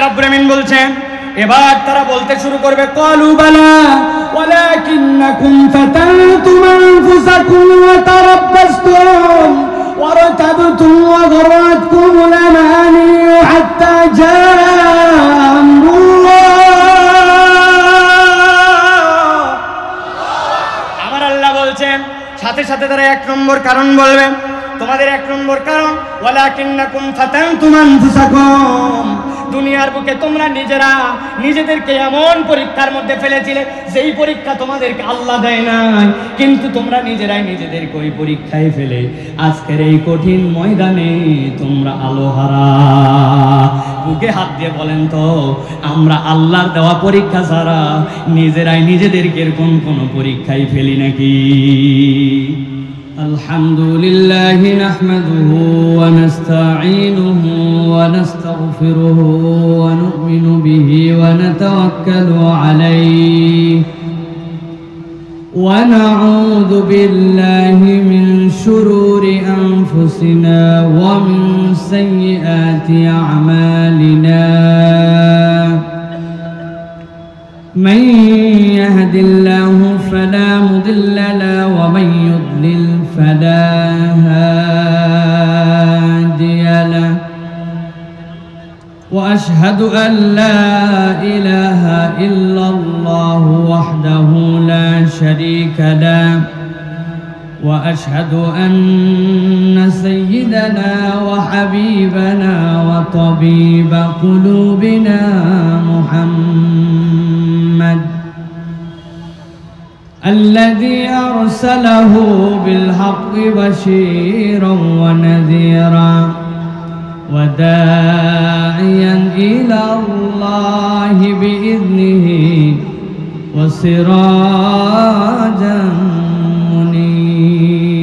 রাব্বুল আমিন বলছেন এবার তারা বলতে শুরু করবে ক্বালু বালা ওয়ালাকিন্নাকুম ফাতানতুম আনফুসাকুম ওয়া তারাব্বাসতুম وارتبتم وغرتكم الأماني حتى جاء أمر الله আমার আল্লাহ বলছেন সাথে সাথে তারা এক নম্বর কারণ বলবে তোমাদের এক নম্বর কারণ ওয়ালাকিন্নাকুম ফাতানতুম আনফুসাকুম দুনিয়ার বুকে তোমরা নিজেরা নিজেদেরকে এমন পরীক্ষার মধ্যে ফেলেছিলে যেই পরীক্ষা তোমাদেরকে আল্লাহ দেয় নাই কিন্তু তোমরা নিজেরাই নিজেদেরকে ওই পরীক্ষায় ফেলে আজকের এই কঠিন ময়দানে তোমরা আলোহারা বুকে হাত দিয়ে বলেন তো আমরা আল্লাহর দেওয়া পরীক্ষা ছাড়া নিজেরাই নিজেদেরকে এরকম কোনো পরীক্ষায় ফেলি নাকি الحمد لله نحمده ونستعينه ونستغفره ونؤمن به ونتوكل عليه ونعوذ بالله من شرور أنفسنا ومن سيئات أعمالنا من يهد الله فلا مضل له ومن يضلل فلا هادي له وأشهد أن لا إله إلا الله وحده لا شريك له وأشهد أن سيدنا وحبيبنا وطبيب قلوبنا محمد الذي أرسله بالحق بشيرا ونذيرا وداعيا إلى الله بإذنه وسراجا منيرا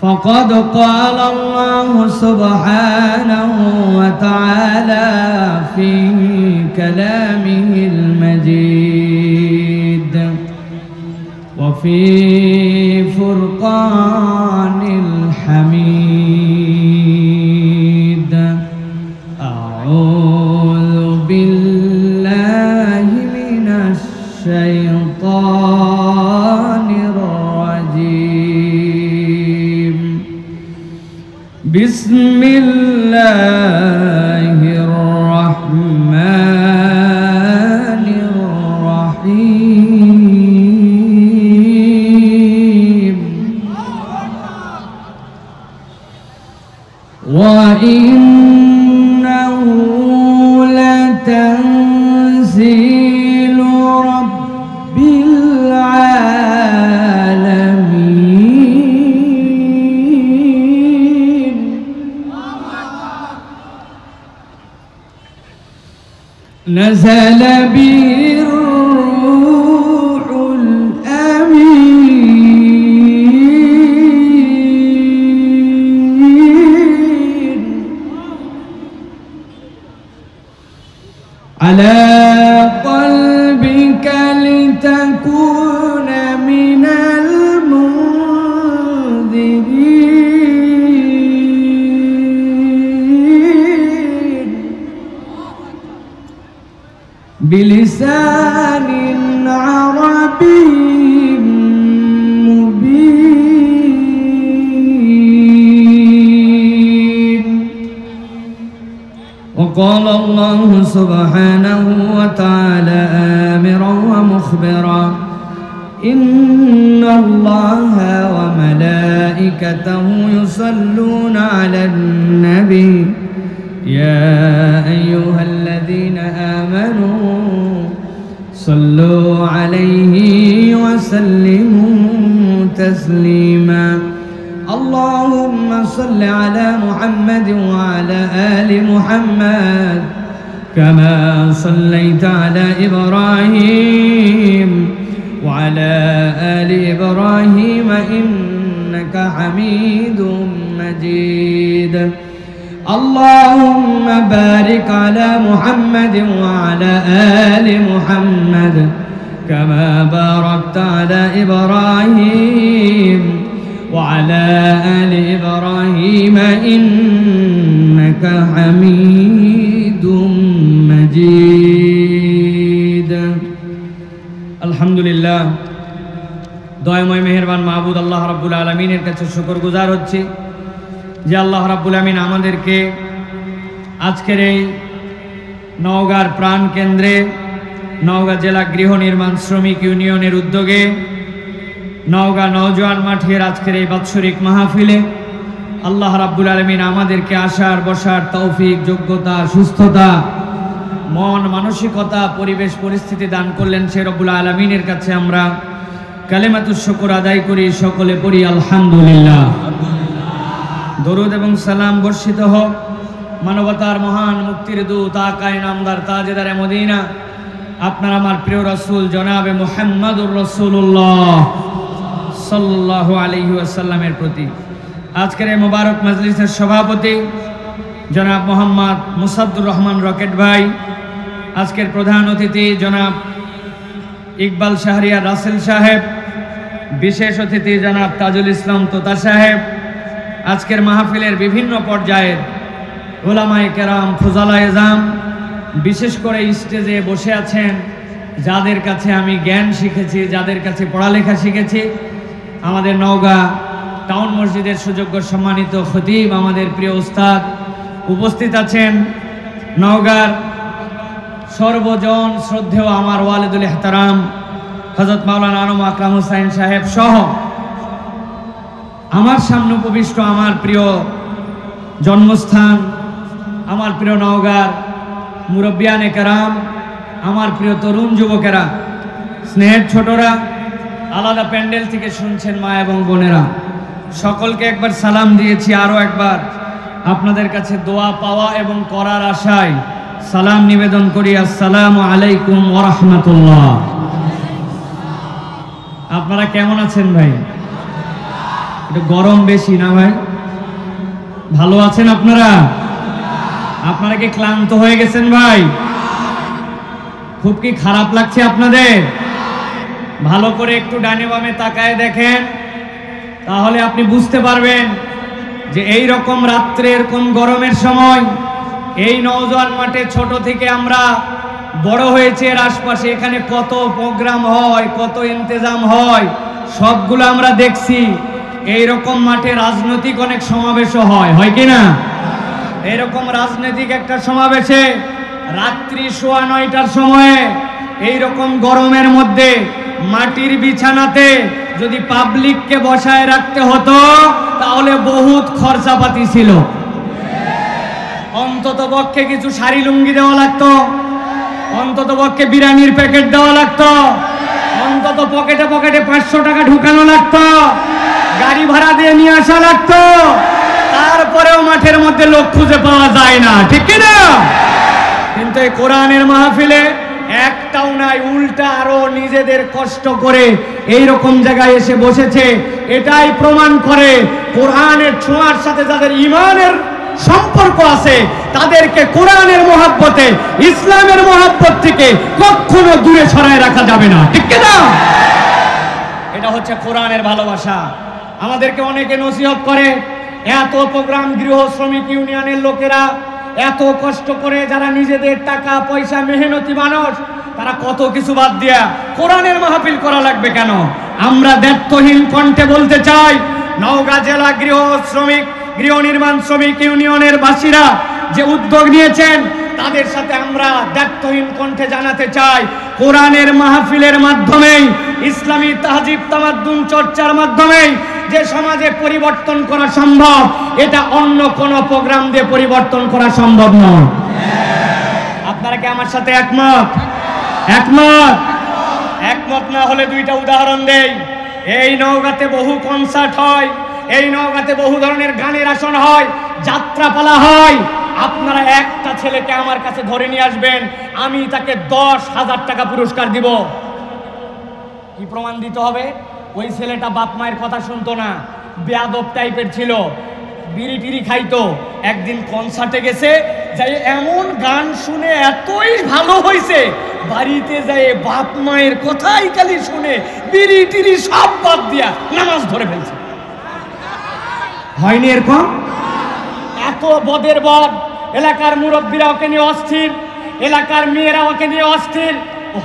فقد قال الله سبحانه وتعالى في كلامه المجيد وفي فرقان الحميد أعوذ بالله من الشيطان الرجيم بسم الله الرحمن الرحيم وإنه لتنزيل رب العالمين نزل به الروح الأمين على قلبك لتكون من المنذرين بلسان عربي مبين وقال الله سبحانه وتعالى آمرا ومخبرا إن الله وملائكته يصلون على النبي يا أيها الذين آمنوا صلوا عليه وسلموا تسليما اللهم صل على محمد وعلى آل محمد كما صليت على إبراهيم وعلى آل إبراهيم إنك حميد مجيد اللهم بارك على محمد وعلى آل محمد كما باركت على إبراهيم وعلى آل إبراهيم إنك حميد مجيد الحمد لله দয়াময় মেহেরবান মাহবুদ আল্লাহ রাব্বুল আলামিনের কাছে শুকরগুজার হচ্ছি যে আল্লাহ রাব্বুল আমিন আমাদেরকে আজকের এই নওগাঁর প্রাণ কেন্দ্রে নওগাঁ জেলা গৃহ নির্মাণ শ্রমিক ইউনিয়নের উদ্যোগে নওগাঁ নওজোয়ান মাঠের আজকের এই বাৎসরিক মাহফিলে আল্লাহ রাব্বুল আলামিন আমাদেরকে আসার বসার তৌফিক যোগ্যতা সুস্থতা মন মানসিকতা পরিবেশ পরিস্থিতি দান করলেন সেই রব্বুল আলামিনের কাছে আমরা কালেমাতুশ শুকর আদায় করি সকলে পড়ি আলহামদুলিল্লাহ দরুদ এবং সালাম বর্ষিত হোক মানবতার মহান মুক্তির দূত আকায়ে নামদার তাজেদারে মদিনা আপনার আমার প্রিয় রাসূল জনাবে মুহাম্মদুর রাসূলুল্লাহ সাল্লাল্লাহু আলাইহি ওয়াসাল্লামের প্রতি আজকের এই মোবারক মজলিসের সভাপতি জনাব মোহাম্মদ মুসাদ্দুর রহমান রকেট ভাই আজকের প্রধান অতিথি জনাব ইকবাল শাহরিয়ার রাসেল সাহেব বিশেষ অতিথি জনাব তাজুল ইসলাম তোতা সাহেব আজকের মাহফিলের বিভিন্ন পর্যায়ের উলামায়ে কেরাম ফুজালা এজাম বিশেষ করে স্টেজে বসে আছেন যাদের কাছে আমি জ্ঞান শিখেছি যাদের কাছে পড়ালেখা শিখেছি আমাদের নওগাঁ টাউন মসজিদের সুযোগ্য সম্মানিত খতিব আমাদের প্রিয় উস্তাদ উপস্থিত আছেন নওগাঁর সর্বজন শ্রদ্ধেয় আমার ওয়ালিদুল ইহতারাম হযরত মাওলানা আনম আকরাম হোসাইন সাহেব সহ আমার সামনে উপবিষ্ট আমার প্রিয় জন্মস্থান আমার প্রিয় নওগাঁর মুরব্বিয়ানে কেরাম আমার প্রিয় তরুণ যুবকেরা স্নেহের ছোটরা আলাদা প্যান্ডেল থেকে শুনছেন মা এবং বোনেরা সকলকে একবার সালাম দিয়েছি আরও একবার আপনাদের কাছে দোয়া পাওয়া এবং করার আশায় সালাম নিবেদন করি আসসালামু আলাইকুম ওয়া রাহমাতুল্লাহ। আপনারা কেমন আছেন ভাই? একটু গরম বেশি না ভাই? ভালো আছেন আপনারা? আপনারা কি ক্লান্ত হয়ে গেছেন ভাই? খুব কি খারাপ লাগছে আপনাদের? ভালো করে একটু ডানে বামে তাকায় দেখেন, তাহলে আপনি বুঝতে পারবেন যে এই রকম রাত্রের কোন গরমের সময় এই নওজোয়ান মাঠে ছোট থেকে আমরা বড় হয়েছে এর আশপাশে এখানে কত প্রোগ্রাম হয় কত ইন্তেজাম হয় সবগুলো আমরা দেখছি। এই রকম মাঠে রাজনৈতিক অনেক সমাবেশও হয় কি না? এইরকম রাজনৈতিক একটা সমাবেশে রাত্রি 9:15টার সময়ে এই রকম গরমের মধ্যে মাটির বিছানাতে যদি পাবলিককে বসায় রাখতে হতো তাহলে বহুত খরচাপাতি ছিল। অন্তত পক্ষে কিছু শাড়ি লুঙ্গি দেওয়া লাগতো, অন্তত পক্ষে বিরিয়ানির প্যাকেট দেওয়া লাগতো, অন্তত পকেটে পকেটে 500 টাকা ঢুকানো লাগতো, গাড়ি ভাড়া দিয়ে নিয়ে আসা লাগতো। তারপরেও মাঠের মধ্যে লোক খুঁজে পাওয়া যায় না, ঠিক কি না? কিন্তু এই কোরআনের মাহফিলে একটাও নাই, উল্টা আরো নিজেদের কষ্ট করে এই রকম জায়গায় এসে বসেছে। এটাই প্রমাণ করে কোরআনের ছোঁয়ার সাথে যাদের ঈমানের সম্পর্ক আছে তাদেরকে কোরআনের মহব্বতে ইসলামের মহব্বত থেকে কখনো দূরে সরায় রাখা যাবে না, ঠিক কি না? এটা হচ্ছে কোরআনের ভালোবাসা। আমাদেরকে অনেকে নসিহত করে, এত প্রোগ্রাম গৃহ শ্রমিক ইউনিয়নের লোকেরা এত কষ্ট করে যারা নিজেদের টাকা পয়সা মেহনতি মানুষ তারা কত কিছু বাদ দিয়া কোরআনের মাহফিল করা লাগবে কেন? আমরা দায়িত্বহীন কণ্ঠে বলতে চাই, নওগাঁ জেলা গৃহ নির্মাণ শ্রমিক ইউনিয়নের বাসীরা যে উদ্যোগ নিয়েছেন তাদের সাথে আমরা দায়িত্বহীন কণ্ঠে জানাতে চাই, কোরআনের মাহফিলের মাধ্যমেই ইসলামী তাহজিব তামাদ্দুন চর্চার মাধ্যমেই যে সমাজে পরিবর্তন করা সম্ভব, এটা অন্য কোনো প্রোগ্রাম দিয়ে পরিবর্তন করা সম্ভব নয়। আপনারা কি আমার সাথে একমত? একমত না হলে দুইটা উদাহরণ দেই। এই নওগাঁতে বহু কনসার্ট হয়, এই নওগাঁতে বহু ধরনের গানের আসন হয়, যাত্রাপালা হয়। আপনারা একটা ছেলেকে আমার কাছে ধরে নিয়ে আসবেন, আমি তাকে 10,000 টাকা পুরস্কার দিব। কি প্রমাণ দিতে হবে? ওই ছেলেটা বাপ মায়ের কথা শুনতো না, বেয়াদব টাইপের ছিল, বিড়ি টিড়ি খাইতো। একদিন কনসার্টে গেছে, যাই এমন গান শুনে এতই ভালো হয়েছে, বাড়িতে যায় বাপ মায়ের কথাই খালি শুনে বিড়ি টিড়ি সব বাদ দিয়া নামাজ ধরে ফেলছে। হয়নি এরকম? এত বদের বদ, এলাকার মুরব্বীরা ওকে নিয়ে অস্থির, এলাকার মেয়েরা ওকে নিয়ে অস্থির।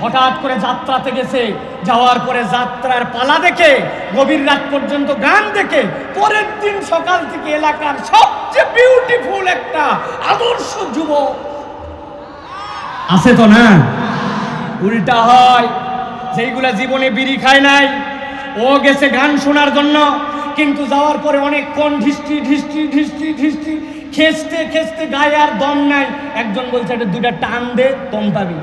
হঠাৎ করে যাত্রাতে গেছে, যাওয়ার পরে যাত্রার পালা দেখে গভীর রাত পর্যন্ত গান দেখে পরের দিন সকাল থেকে এলাকার সবচেয়ে বিউটিফুল একটা আদর্শ যুবক আছে তো না? উল্টা হয়, যেইগুলা জীবনে বিড়ি খায় নাই, ও গেছে গান শোনার জন্য, কিন্তু যাওয়ার পরে অনেকক্ষণ ঢিস্টি ঢিস্টি ঢিস্টি ঢিস্টি খেসতে খেসতে গায়ে আর দম নাই। একজন বলছে এটা দুটা টান দে দম পাবি।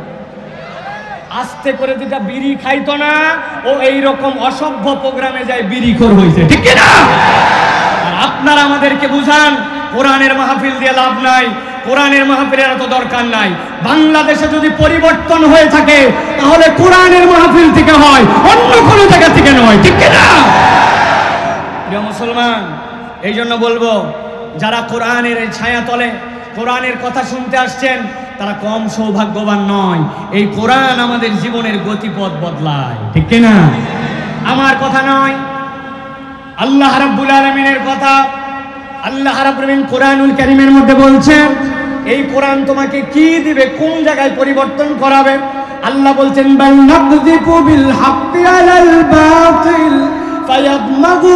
আস্তে করে যেটা বিড়ি খাইতো না, ও এইরকম অসভ্য প্রোগ্রামে যায় বিড়িখোর হয়েছে, ঠিক না? আর আপনারা আমাদেরকে বুঝান কোরআনের মাহফিল দিয়ে লাভ নাই, কোরআনের মাহফিলের এত দরকার নাই। বাংলাদেশে যদি পরিবর্তন হয়ে থাকে তাহলে কোরআনের মাহফিল থেকে হয়, অন্য কোনো জায়গা থেকে নয়, ঠিক না? প্রিয় মুসলমান, এই জন্য বলবো যারা কোরআনের এই ছায়া তলে কোরআনের কথা শুনতে আসছেন তারা কম সৌভাগ্যবান নয়। এই কোরআন আমাদের জীবনের গতিপথ বদলায়, ঠিক না? আমার কথা নয়, আল্লাহ রাব্বুল আলামিনের কথা। আল্লাহ রাব্বুল আলামিন কোরআনুল কারীমের মধ্যে বলছেন এই কোরআন তোমাকে কি দিবে, কোন জায়গায় পরিবর্তন করাবে। আল্লাহ বলছেন বাল নাকযিবু বিল হাক্কি আলাল বাতিল ফায়াদমাগু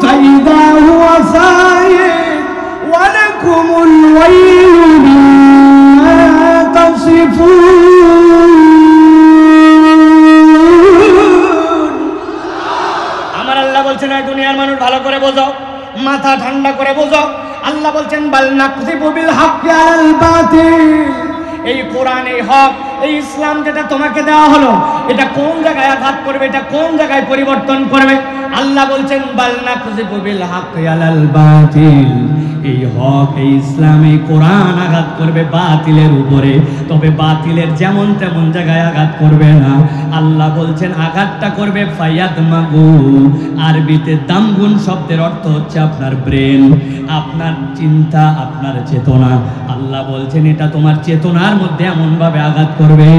ফাইদা হুয়া সাইদ ওয়া লাকুমুল ওয়াইলু মিম্মা তাসিফুন। আমার আল্লাহ বলছেন এই দুনিয়ার মানুষ ভালো করে বোঝো, মাথা ঠান্ডা করে বোঝো। আল্লাহ বলছেন বাল নাকযিবু বিল হাক্কি আলাল বাতিল, এই কোরআন, এই হক, এই ইসলাম যেটা তোমাকে দেওয়া হলো এটা কোন জায়গায় আঘাত করবে, এটা কোন জায়গায় পরিবর্তন করবে। আল্লাহ বলছেন বাল নাকযিবু বিল হাক্কি আলাল বাতিল, এই হক, এই ইসলাম, এই কোরআন আঘাত করবে বাতিলের উপরে, তবে বাতিলের যেমন তেমন জায়গায় আঘাত করবে না। আল্লাহ বলছেন আঘাতটা করবে ফায়াদমাগু, আরবিতে দামগুন শব্দের অর্থ হচ্ছে আপনার ব্রেন, আপনার চিন্তা, আপনার চেতনা। আল্লাহ বলছেন এটা তোমার চেতনার মধ্যে এমন ভাবে আঘাত করবে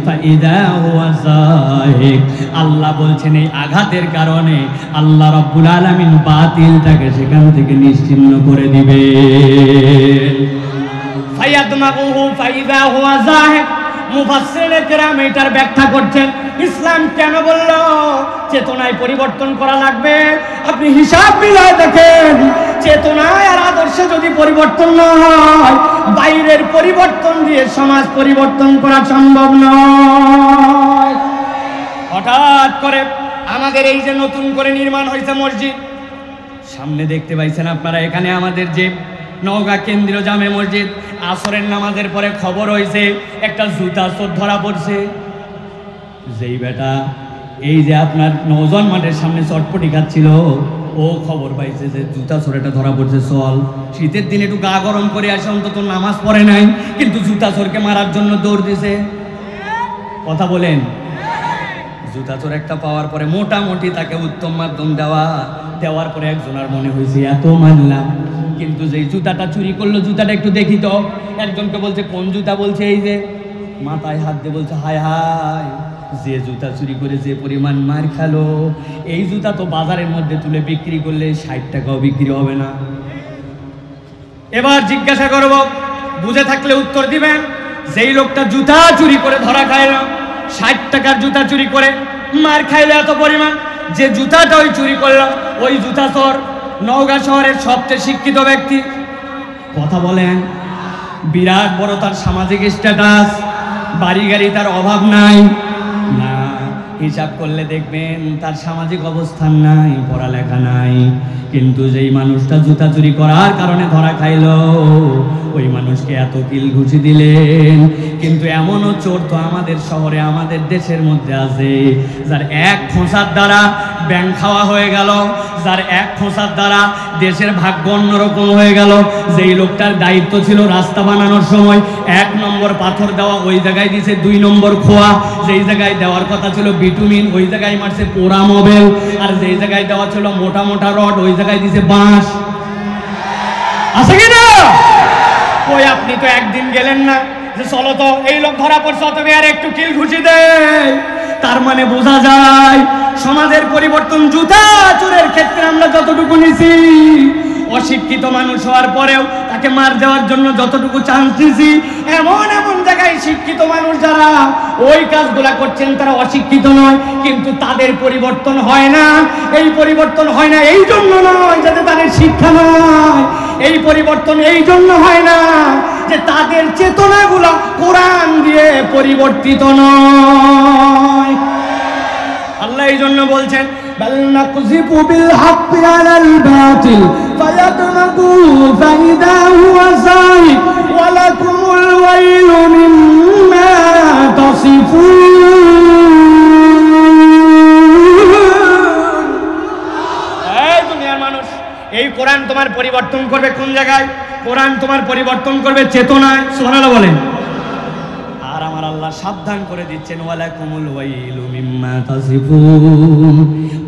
ফাইদা হুয়া যাহিক। আল্লাহ বলছেন এই আঘাতের কারণে আল্লাহ রাব্বুল আলামিন বাতিলটাকে সেখান থেকে নিশ্চিহ্ন করে দিবে। ফায়াদমাগুহু ফাইদা হুয়া যাহিক। মুফাসসিরে কেরাম এটার ব্যাখ্যা করছেন ইসলাম কেন বলল চেতনায় পরিবর্তন করা লাগবে। আপনি হিসাব মিলায় দেখেন, চেতনায় আর আদর্শে যদি পরিবর্তন না হয়, বাইরের পরিবর্তন দিয়ে সমাজ পরিবর্তন করা সম্ভব নয়। হঠাৎ করে আমাদের এই যে নতুন করে নির্মাণ হয়েছে মসজিদ, সামনে দেখতে পাইছেন আপনারা, এখানে আমাদের যে নওগাঁ কেন্দ্রীয় জামে মসজিদ, আসরের নামাজের পরে খবর হয়েছে একটা জুতা চোর ধরা পড়ছে। যেই বেটা এই যে আপনার নওজোয়ান মাঠের সামনে চটপটি খাচ্ছিল, ও খবর পাইছে যে জুতা চোরেটা ধরা পড়ছে। চল, শীতের দিনে একটু গা গরম করে আসে, অন্তত নামাজ পড়ে নাই, কিন্তু জুতা চোরকে মারার জন্য দৌড় দিছে। কথা বলেন, জুতা চোর একটা পাওয়ার পরে মোটামুটি তাকে উত্তম মাধ্যম দেওয়ার পরে একজনের মনে হয়েছে এত মানলাম, কিন্তু যেই জুতাটা চুরি করলো জুতাটা একটু দেখি তো। একজনকে বলছে কোন জুতা, বলছে এই যে, মাথায় হাত দিয়ে বলছে হায় হায়, যে জুতা চুরি করে যে পরিমাণ মার খালো, এই জুতা তো বাজারের মধ্যে তুলে বিক্রি করলে 60 টাকাও বিক্রি হবে না। এবার জিজ্ঞাসা করব, বুঝে থাকলে উত্তর দিবেন, যেই লোকটা জুতা চুরি করে ধরা খায় না, 60 টাকার জুতা চুরি করে মার খাইলে এত পরিমাণ, যে জুতাটা ওই চুরি করলো ওই জুতা চোর নওগাঁ শহরের সবচেয়ে শিক্ষিত ব্যক্তি। কথা বলেন, বিরাট বড় তার সামাজিক স্ট্যাটাস, বাড়ি গাড়ি তার অভাব নাই না, হিসাব করলে দেখবেন তার সামাজিক অবস্থান নাই, পড়ালেখা নাই, কিন্তু যেই মানুষটা জুতা চুরি করার কারণে ধরা খাইল ওই মানুষকে এত কিল ঘুষি দিলেন। কিন্তু এমনও চোর তো আমাদের শহরে, আমাদের দেশের মধ্যে আছে, যার এক খোঁচার দ্বারা ব্যাংক খাওয়া হয়ে গেল, যার এক খোঁচার দ্বারা দেশের ভাগ্য অন্যরকম হয়ে গেল। যেই লোকটার দায়িত্ব ছিল রাস্তা বানানোর সময় 1 নম্বর পাথর দেওয়া, ওই জায়গায় দিয়েছে 2 নম্বর খোয়া, যেই জায়গায় দেওয়ার কথা ছিল বিটুমিন ওই জায়গায় মারছে পোড়া মোবেল, আর যেই জায়গায় দেওয়া ছিল মোটা মোটা রড ওই জায়গায় দিয়েছে বাঁশ। আছে কিনা? কই আপনি তো একদিন গেলেন না যে চলো তো এই লোক ধরা পড়ছে, তবে আর একটু কিল ঘুষি দেয়। তার মানে বোঝা যায় সমাজের পরিবর্তন জুতা চোরের ক্ষেত্রে আমরা যতটুকু নিছি, অশিক্ষিত মানুষ হওয়ার পরেও তাকে মার দেওয়ার জন্য যতটুকু চান্স দিছি, এমন এমন জায়গায় শিক্ষিত মানুষ যারা ওই কাজগুলা করছেন তারা অশিক্ষিত নয়, কিন্তু তাদের পরিবর্তন হয় না। এই পরিবর্তন হয় না এই জন্য নয় যাতে তাদের শিক্ষা নয়, এই পরিবর্তন এই জন্য হয় না যে তাদের চেতনাগুলা কোরআন দিয়ে পরিবর্তিত নয়। আল্লাহ এই জন্য বলছেন বাল নাকযিবু বিল হাক্কি আলাল বাতিল ফায়াদমাগু ফাইদা হুয়া যাহিক ওয়া লাকুমুল ওয়াইলু মিম্মা তাসিফুন। এই দুনিয়ার মানুষ, এই কোরআন তোমার পরিবর্তন করবে কোন জায়গায়? কোরআন তোমার পরিবর্তন করবে চেতনায়। সুবহানাল্লাহ বলেন। আর আমার আল্লাহ সাবধান করে দিচ্ছেন ওয়ালাকুমুল ওয়াইলু মিম্মা তাসিফুন।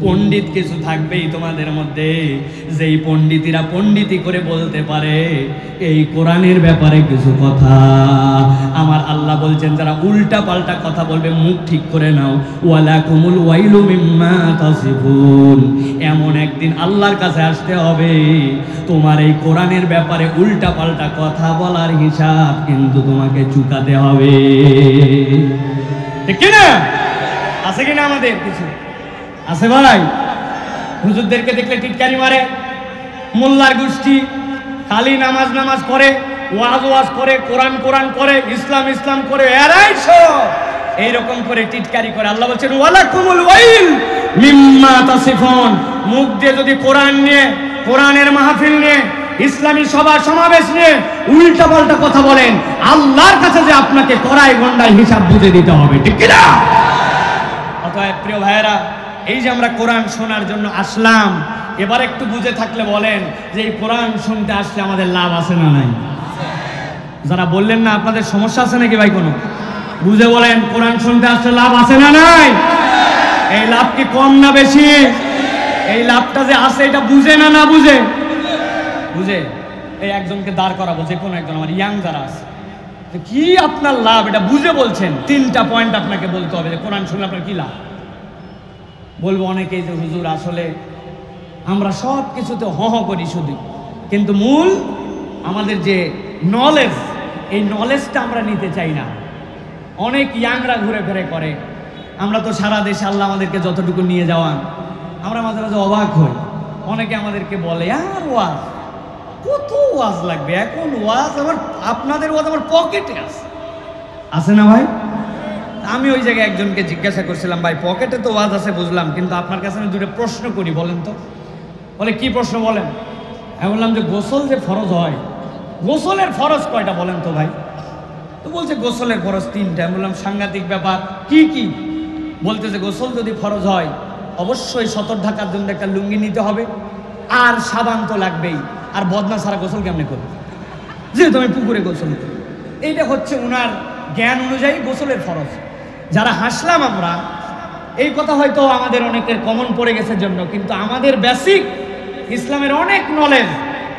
পণ্ডিত কিছু থাকবেই তোমাদের মধ্যে, যেই পণ্ডিতেরা পণ্ডিতি করে বলতে পারে এই কোরআনের ব্যাপারে কিছু কথা। আমার আল্লাহ বলছেন যারা উল্টা পাল্টা কথা বলবে মুখ ঠিক করে নাও। ওয়ালাকুমুল ওয়াইলু মিম্মা তাসিফুন। এমন একদিন আল্লাহর কাছে আসতে হবে তোমার এই কোরআনের ব্যাপারে উল্টা পাল্টা কথা বলার হিসাব কিন্তু তোমাকে চুকাতে হবে। ঠিক কিনা? আছে কিনা আমাদের কিছু আছে ভাই? হুজুরদেরকে দেখলে টিটকারি মারে, মোল্লার গোষ্ঠী খালি নামাজ নামাজ করে, ওয়াজ ওয়াজ করে, কোরআন কোরআন করে, ইসলাম ইসলাম করে, এরাই সব এইরকম করে টিটকারি করে। আল্লাহ বলছেন ওয়ালাকুমুল ওয়াইল মিম্মা তাসিফুন। মুখ দিয়ে যদি কোরআন নিয়ে, কোরআনের মাহফিল নিয়ে, ইসলামী সভা সমাবেশ নিয়ে উল্টা পাল্টা কথা বলেন, আল্লাহর কাছে যে আপনাকে কড়াই গন্ডায় হিসাব বুঝে দিতে হবে। ঠিক কিনা? অতএব প্রিয় ভাইয়েরা, এই যে আমরা কোরআন শোনার জন্য আসলাম, এবার একটু বুঝে থাকলে বলেন যে এই কোরআন শুনতে আসলে আমাদের লাভ আছে না নাই? যারা বললেন না আপনাদের সমস্যা আছে নাকি ভাই কোনো, বুঝে বলেন কোরআন শুনতে আসলে লাভ আছে না নাই? এই লাভ কি কম না বেশি? এই লাভটা যে আছে এটা বুঝে না না বুঝে? বুঝে। এই একজনকে দাঁড় করাবো, যে কোনো একজন আমার ইয়াং যারা আছে, কি আপনার লাভ এটা বুঝে বলছেন। 3টা পয়েন্ট আপনাকে বলতে হবে যে কোরআন শুনলে আপনার কি লাভ। বলবো অনেকেই যে হুজুর আসলে আমরা সব কিছুতে হ করি শুধু, কিন্তু মূল আমাদের যে নলেজ, এই নলেজটা আমরা নিতে চাই না। অনেক ইয়াংরা ঘুরে ফিরে করে, আমরা তো সারা দেশে আল্লাহ আমাদেরকে যতটুকু নিয়ে যাওয়ান, আমরা মাঝে মাঝে অবাক হই। অনেকে আমাদেরকে বলে আর ওয়াজ, কত ওয়াজ লাগবে এখন? ওয়াজ আমার, আপনাদের ওয়াজ আমার পকেটে আছে না ভাই? আমি ওই জায়গায় একজনকে জিজ্ঞাসা করছিলাম, ভাই পকেটে তো ওয়াজ আছে বুঝলাম, কিন্তু আপনার কাছে আমি দুটো প্রশ্ন করি, বলেন তো। বলে কি প্রশ্ন বলেন? আমি বললাম যে গোসল যে ফরজ হয়, গোসলের ফরজ কয়টা বলেন তো ভাই? তো বলছে গোসলের ফরজ 3টা। আমি বললাম সাংঘাতিক ব্যাপার, কি কি? বলতেছে গোসল যদি ফরজ হয় অবশ্যই সতর ঢাকার জন্য একটা লুঙ্গি নিতে হবে, আর সাবান তো লাগবেই, আর বদনা ছাড়া গোসল কেমনে করবে, যেহেতু আমি পুকুরে গোসল করি। এইটা হচ্ছে ওনার জ্ঞান অনুযায়ী গোসলের ফরজ। যারা হাসলাম আমরা, এই কথা হয়তো আমাদের অনেকের কমন পড়ে গেছে জন্য, কিন্তু আমাদের বেসিক ইসলামের অনেক নলেজ,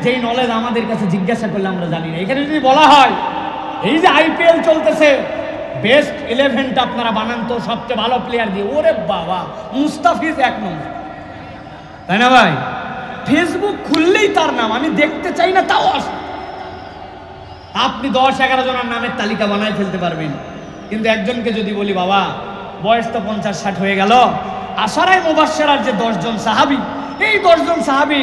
যেই নলেজ আমাদের কাছে জিজ্ঞাসা করলে আমরা জানি না। এখানে যদি বলা হয় এই যে IPL চলতেছে, বেস্ট 11টা আপনারা বানান তো সবচেয়ে ভালো প্লেয়ার দিয়ে, ওরে বাবা মুস্তাফিজ 1 নম্বর, তাই না ভাই? ফেসবুক খুললেই তার নাম, আমি দেখতে চাই না তাও আসে। আপনি 10-11 জনের নামের তালিকা বানায় ফেলতে পারবেন, কিন্তু একজনকে যদি বলি বাবা বয়স তো 50-60 হয়ে গেল, আশারায়ে মুবাশশারার যে 10 জন সাহাবী, এই 10 জন সাহাবী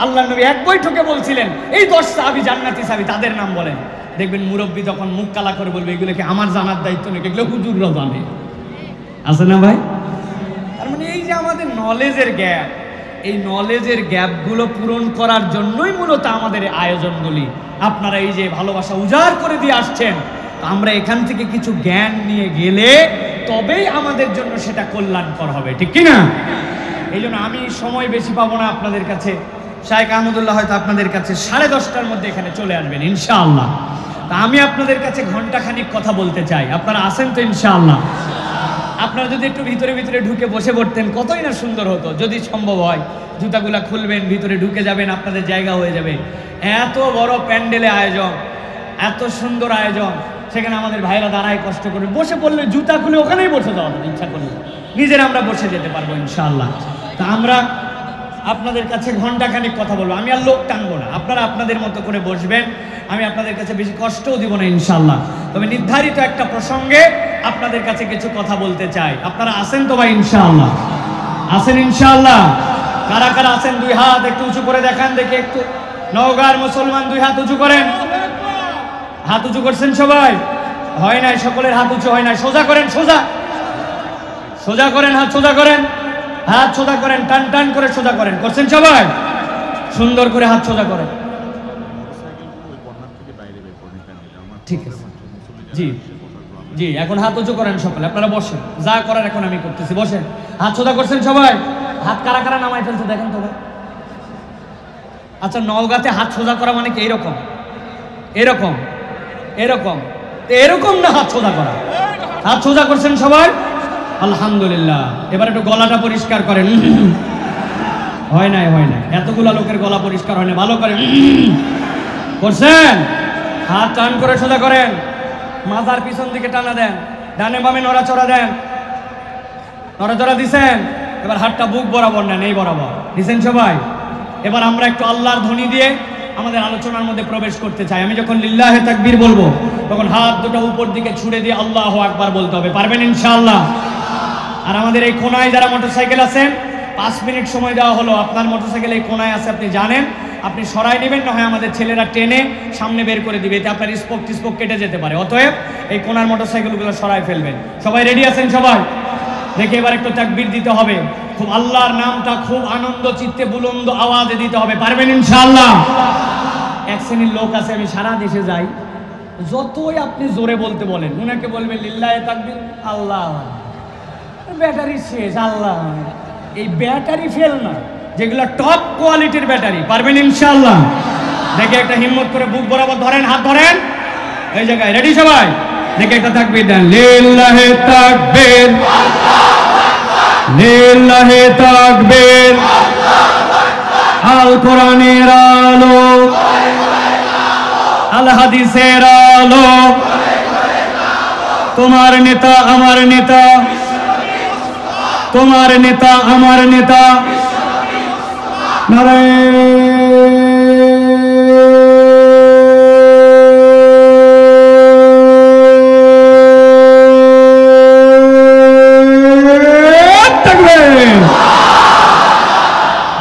আল্লাহর নবী এক বৈঠকে বলছিলেন এই 10 সাহাবী জান্নাতি সাহাবী, তাদের নাম বলেন। দেখবেন মুরব্বী তখন মুখ কালা করে বলবে এগুলোকে আমার জানার দায়িত্ব নেই, এগুলো হুজুররা জানে। আছে না ভাই? তার মানে এই যে আমাদের নলেজের গ্যাপ, এই নলেজের গ্যাপগুলো পূরণ করার জন্যই মূলত আমাদের আয়োজনগুলি। আপনারা এই যে ভালোবাসা উজাড় করে দিয়ে আসছেন, আমরা এখান থেকে কিছু জ্ঞান নিয়ে গেলে তবেই আমাদের জন্য সেটা কল্যাণকর হবে। ঠিক কি না? এই জন্য আমি সময় বেশি পাবো না আপনাদের কাছে। শাইখ আহমদুল্লাহ হয়তো আপনাদের কাছে 10:30টার মধ্যে এখানে চলে আসবেন ইনশাআল্লাহ। তা আমি আপনাদের কাছে ঘন্টাখানিক কথা বলতে চাই, আপনারা আসেন তো ইনশাআল্লাহ? আপনারা যদি একটু ভিতরে ভিতরে ঢুকে বসে পড়তেন কতই না সুন্দর হতো। যদি সম্ভব হয় জুতাগুলা খুলবেন, ভিতরে ঢুকে যাবেন, আপনাদের জায়গা হয়ে যাবে। এত বড় প্যান্ডেলে আয়োজন, এত সুন্দর আয়োজন, সেখানে আমাদের ভাইরা দাঁড়ায় কষ্ট করে বসে পড়লে জুতা খুলে ওখানেই বসে যাওয়া ইচ্ছা করলে নিজের আমরা বসে যেতে পারবো ইনশাআল্লাহ। তা আপনাদের কাছে ঘন্টাখানিক কথা বলবো, আমি আর লোক টানবো না, আপনারা আপনাদের মতো করে বসবেন, আমি আপনাদের কাছে বেশি কষ্টও দিব না ইনশাআল্লাহ। তবে নির্ধারিত একটা প্রসঙ্গে আপনাদের কাছে কিছু কথা বলতে চাই। আপনারা আছেন তো ভাই ইনশাআল্লাহ? আছেন ইনশাআল্লাহ? কারা কারা আছেন দুই হাত একটু উঁচু করে দেখান দেখি একটু। নওগাঁর মুসলমান দুই হাত উঁচু করেন। হাত উঁচু করছেন সবাই? হয় নাই, সকলের হাত উঁচু হয় নাই। সোজা করেন, সোজা সোজা করেন, হাত সোজা করেন, হাত সোজা করেন, টান টান করে সোজা করেন। করছেন সবাই? সুন্দর করে হাত সোজা করেন। ঠিক আছে, জি জি, এখন হাত উঁচু করেন সকলে, আপনারা বসেন, যা করার এখন আমি করতেছি, বসেন। হাত সোজা করছেন সবাই? হাত কারা কারা নামাই ফেলছে দেখেন তো ভাই। আচ্ছা, নওগাঁতে হাত সোজা করা মানে কি এরকম এরকম এরকম এরকম না, হাত সোজা করা। হাত সোজা করছেন সবাই? আলহামদুলিল্লাহ। এবার একটু গলাটা পরিষ্কার করেন। হয় নাই, হয় নাই, এতগুলা লোকের গলা পরিষ্কার হয় না, ভালো করেন। করছেন? হাত টান করে সোজা করেন, মাথার পিছন দিকে টানা দেন, ডানে বামে নড়াচড়া দেন। নড়াচড়া দিছেন? এবার হাতটা বুক বরাবর নেন, এই বরাবর দিছেন সবাই? এবার আমরা একটু আল্লাহর ধ্বনি দিয়ে আমাদের আলোচনার মধ্যে প্রবেশ করতে চাই। আমি যখন লিল্লাহে তাকবীর বলবো তখন হাত দুটো উপর দিকে ছুড়ে দিয়ে আল্লাহু আকবার বলতে হবে। পারবেন ইনশাআল্লাহ? আর আমাদের এই কোনায় যারা মোটরসাইকেল আছেন, 5 মিনিট সময় দেওয়া হলো। আপনার মোটরসাইকেল এই কোনায় আছে, আপনি জানেন, আপনি সরাই নেবেন, না হয় আমাদের ছেলেরা টেনে সামনে বের করে দিবে, এতে আপনার স্পোক টিস্পোক কেটে যেতে পারে। অতএব এই কোনার মোটরসাইকেলগুলো সরাই ফেলবেন। সবাই রেডি আছেন? সবাই দেখে এবার একটু তাকবীর দিতে হবে, খুব আল্লাহর নামটা খুব আনন্দ চিত্তে বুলন্দ আওয়াজে দিতে হবে। পারবেন ইনশাআল্লাহ? এক শ্রেণীর লোক আছে, আমি সারা দেশে যাই, যতই আপনি জোরে বলতে বলেন, উনাকে বলবেন লিল্লাহে তাকবীর, আল্লাহ, ব্যাটারি শেষ, আল্লাহ। এই ব্যাটারি ফেল না, যেগুলো টপ কোয়ালিটির ব্যাটারি। পারবেন ইনশাআল্লাহ? দেখে একটা হিম্মত করে বুক বরাবর ধরেন, হাত ধরেন এই জায়গায়। রেডি সবাই? দেখে একটা তাকবীর দেন, লিল্লাহে তাকবীর, লিল্লাহে তাকবীর। আল কোরআনের আলো, আল হাদিসের আলো, তোমার নেতা আমার নেতা, তোমার নেতা আমার নেতা।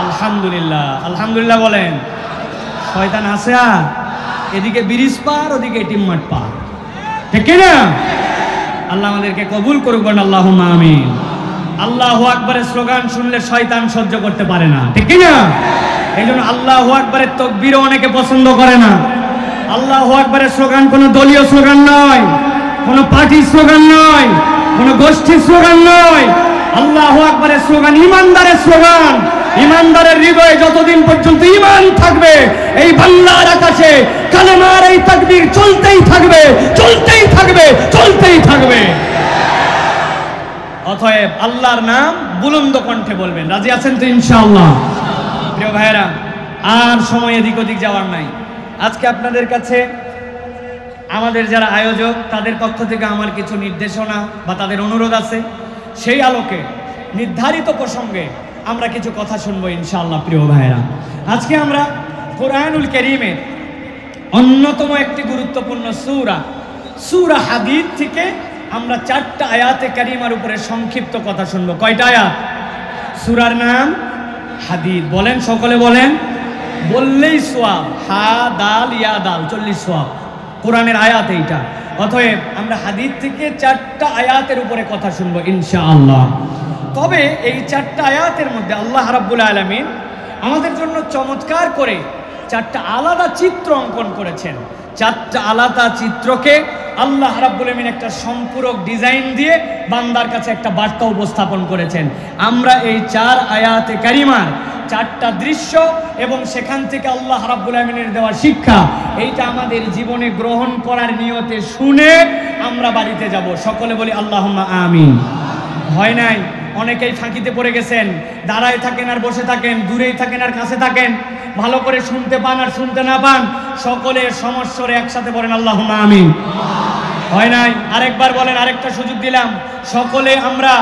আলহামদুলিল্লাহ, আলহামদুলিল্লাহ বলেন। শয়তান আছে আর এদিকে ব্রিজ পার, ওদিকে এটিএম মাঠ পার, ঠিক না? আল্লাহ আমাদেরকে কবুল করুক, বলেন আল্লাহুম্মা আমিন। আল্লাহু আকবারের স্লোগান শুনলে শয়তান সহ্য করতে পারে না, ঠিক না? এই জন্য আল্লাহু আকবারের তাকবীরও অনেকে পছন্দ করে না। আল্লাহু আকবারের স্লোগান কোনো দলীয় স্লোগান নয়, কোনো পার্টির স্লোগান নয়, কোনো গোষ্ঠীর স্লোগান নয়। আল্লাহু আকবারের স্লোগান ইমানদারের স্লোগান। ইমানদারের হৃদয়ে যতদিন পর্যন্ত ঈমান থাকবে, এই বাংলার আকাশে কালেমার এই তাকবীর চলতেই থাকবে, চলতেই থাকবে, চলতেই থাকবে। অতএব আল্লাহর নাম বুলন্দ কণ্ঠে বলবেন। রাজি আছেন তো ইনশাআল্লাহ? প্রিয় ভাইয়েরা, আর সময় এদিক ওদিক যাওয়ার নাই। আজকে আপনাদের কাছে আমাদের যারা আয়োজক, তাদের পক্ষ থেকে আমার কিছু নির্দেশনা বা তাদের অনুরোধ আছে। সেই আলোকে নির্ধারিত প্রসঙ্গে আমরা কিছু কথা শুনবো ইনশাআল্লাহ। প্রিয় ভাইয়েরা, আজকে আমরা কোরআনুল কারীমের অন্যতম একটি গুরুত্বপূর্ণ সূরা হাদীদ থেকে আমরা 4টা আয়াতে কারিমার উপরে সংক্ষিপ্ত কথা শুনবো। কয়টা আয়াত? সূরার নাম হাদীদ। বলেন সকলে, বলেন। বললেই সওয়াব, হা দাল ইয়া দাল 40 সওয়াব। কোরআনের আয়াত এইটা। অতএব আমরা হাদীদ থেকে 4টা আয়াতের উপরে কথা শুনবো ইনশাআল্লাহ। তবে এই 4টা আয়াতের মধ্যে আল্লাহ রাব্বুল আলামিন আমাদের জন্য চমৎকার করে 4টা আলাদা চিত্র অঙ্কন করেছেন। 4টা আলাদা চিত্রকে আল্লাহ রাব্বুল আলামিন একটা সম্পূরক ডিজাইন দিয়ে বান্দার কাছে একটা বার্তা উপস্থাপন করেছেন। আমরা এই 4 আয়াতে কারিমার 4টা দৃশ্য এবং সেখান থেকে আল্লাহ রাব্বুল আলামিনের দেওয়া শিক্ষা, এইটা আমাদের জীবনে গ্রহণ করার নিয়তে শুনে আমরা বাড়িতে যাব। সকলে বলি আল্লাহুম্মা আমিন। হয় নাই? অনেকেই ফাঁকিতে পড়ে গেছেন, দাঁড়ায় থাকেন আর বসে থাকেন, দূরেই থাকেন আর কাছে থাকেন, ভালো করে শুনতে পান আর শুনতে না পান। সকলের সমস্বরে একসাথে বলেন আল্লাহুম্মা আমিন। হয় নাই? আরেকবার বলেন, আরেকটা সুযোগ দিলাম। সকলে আমরা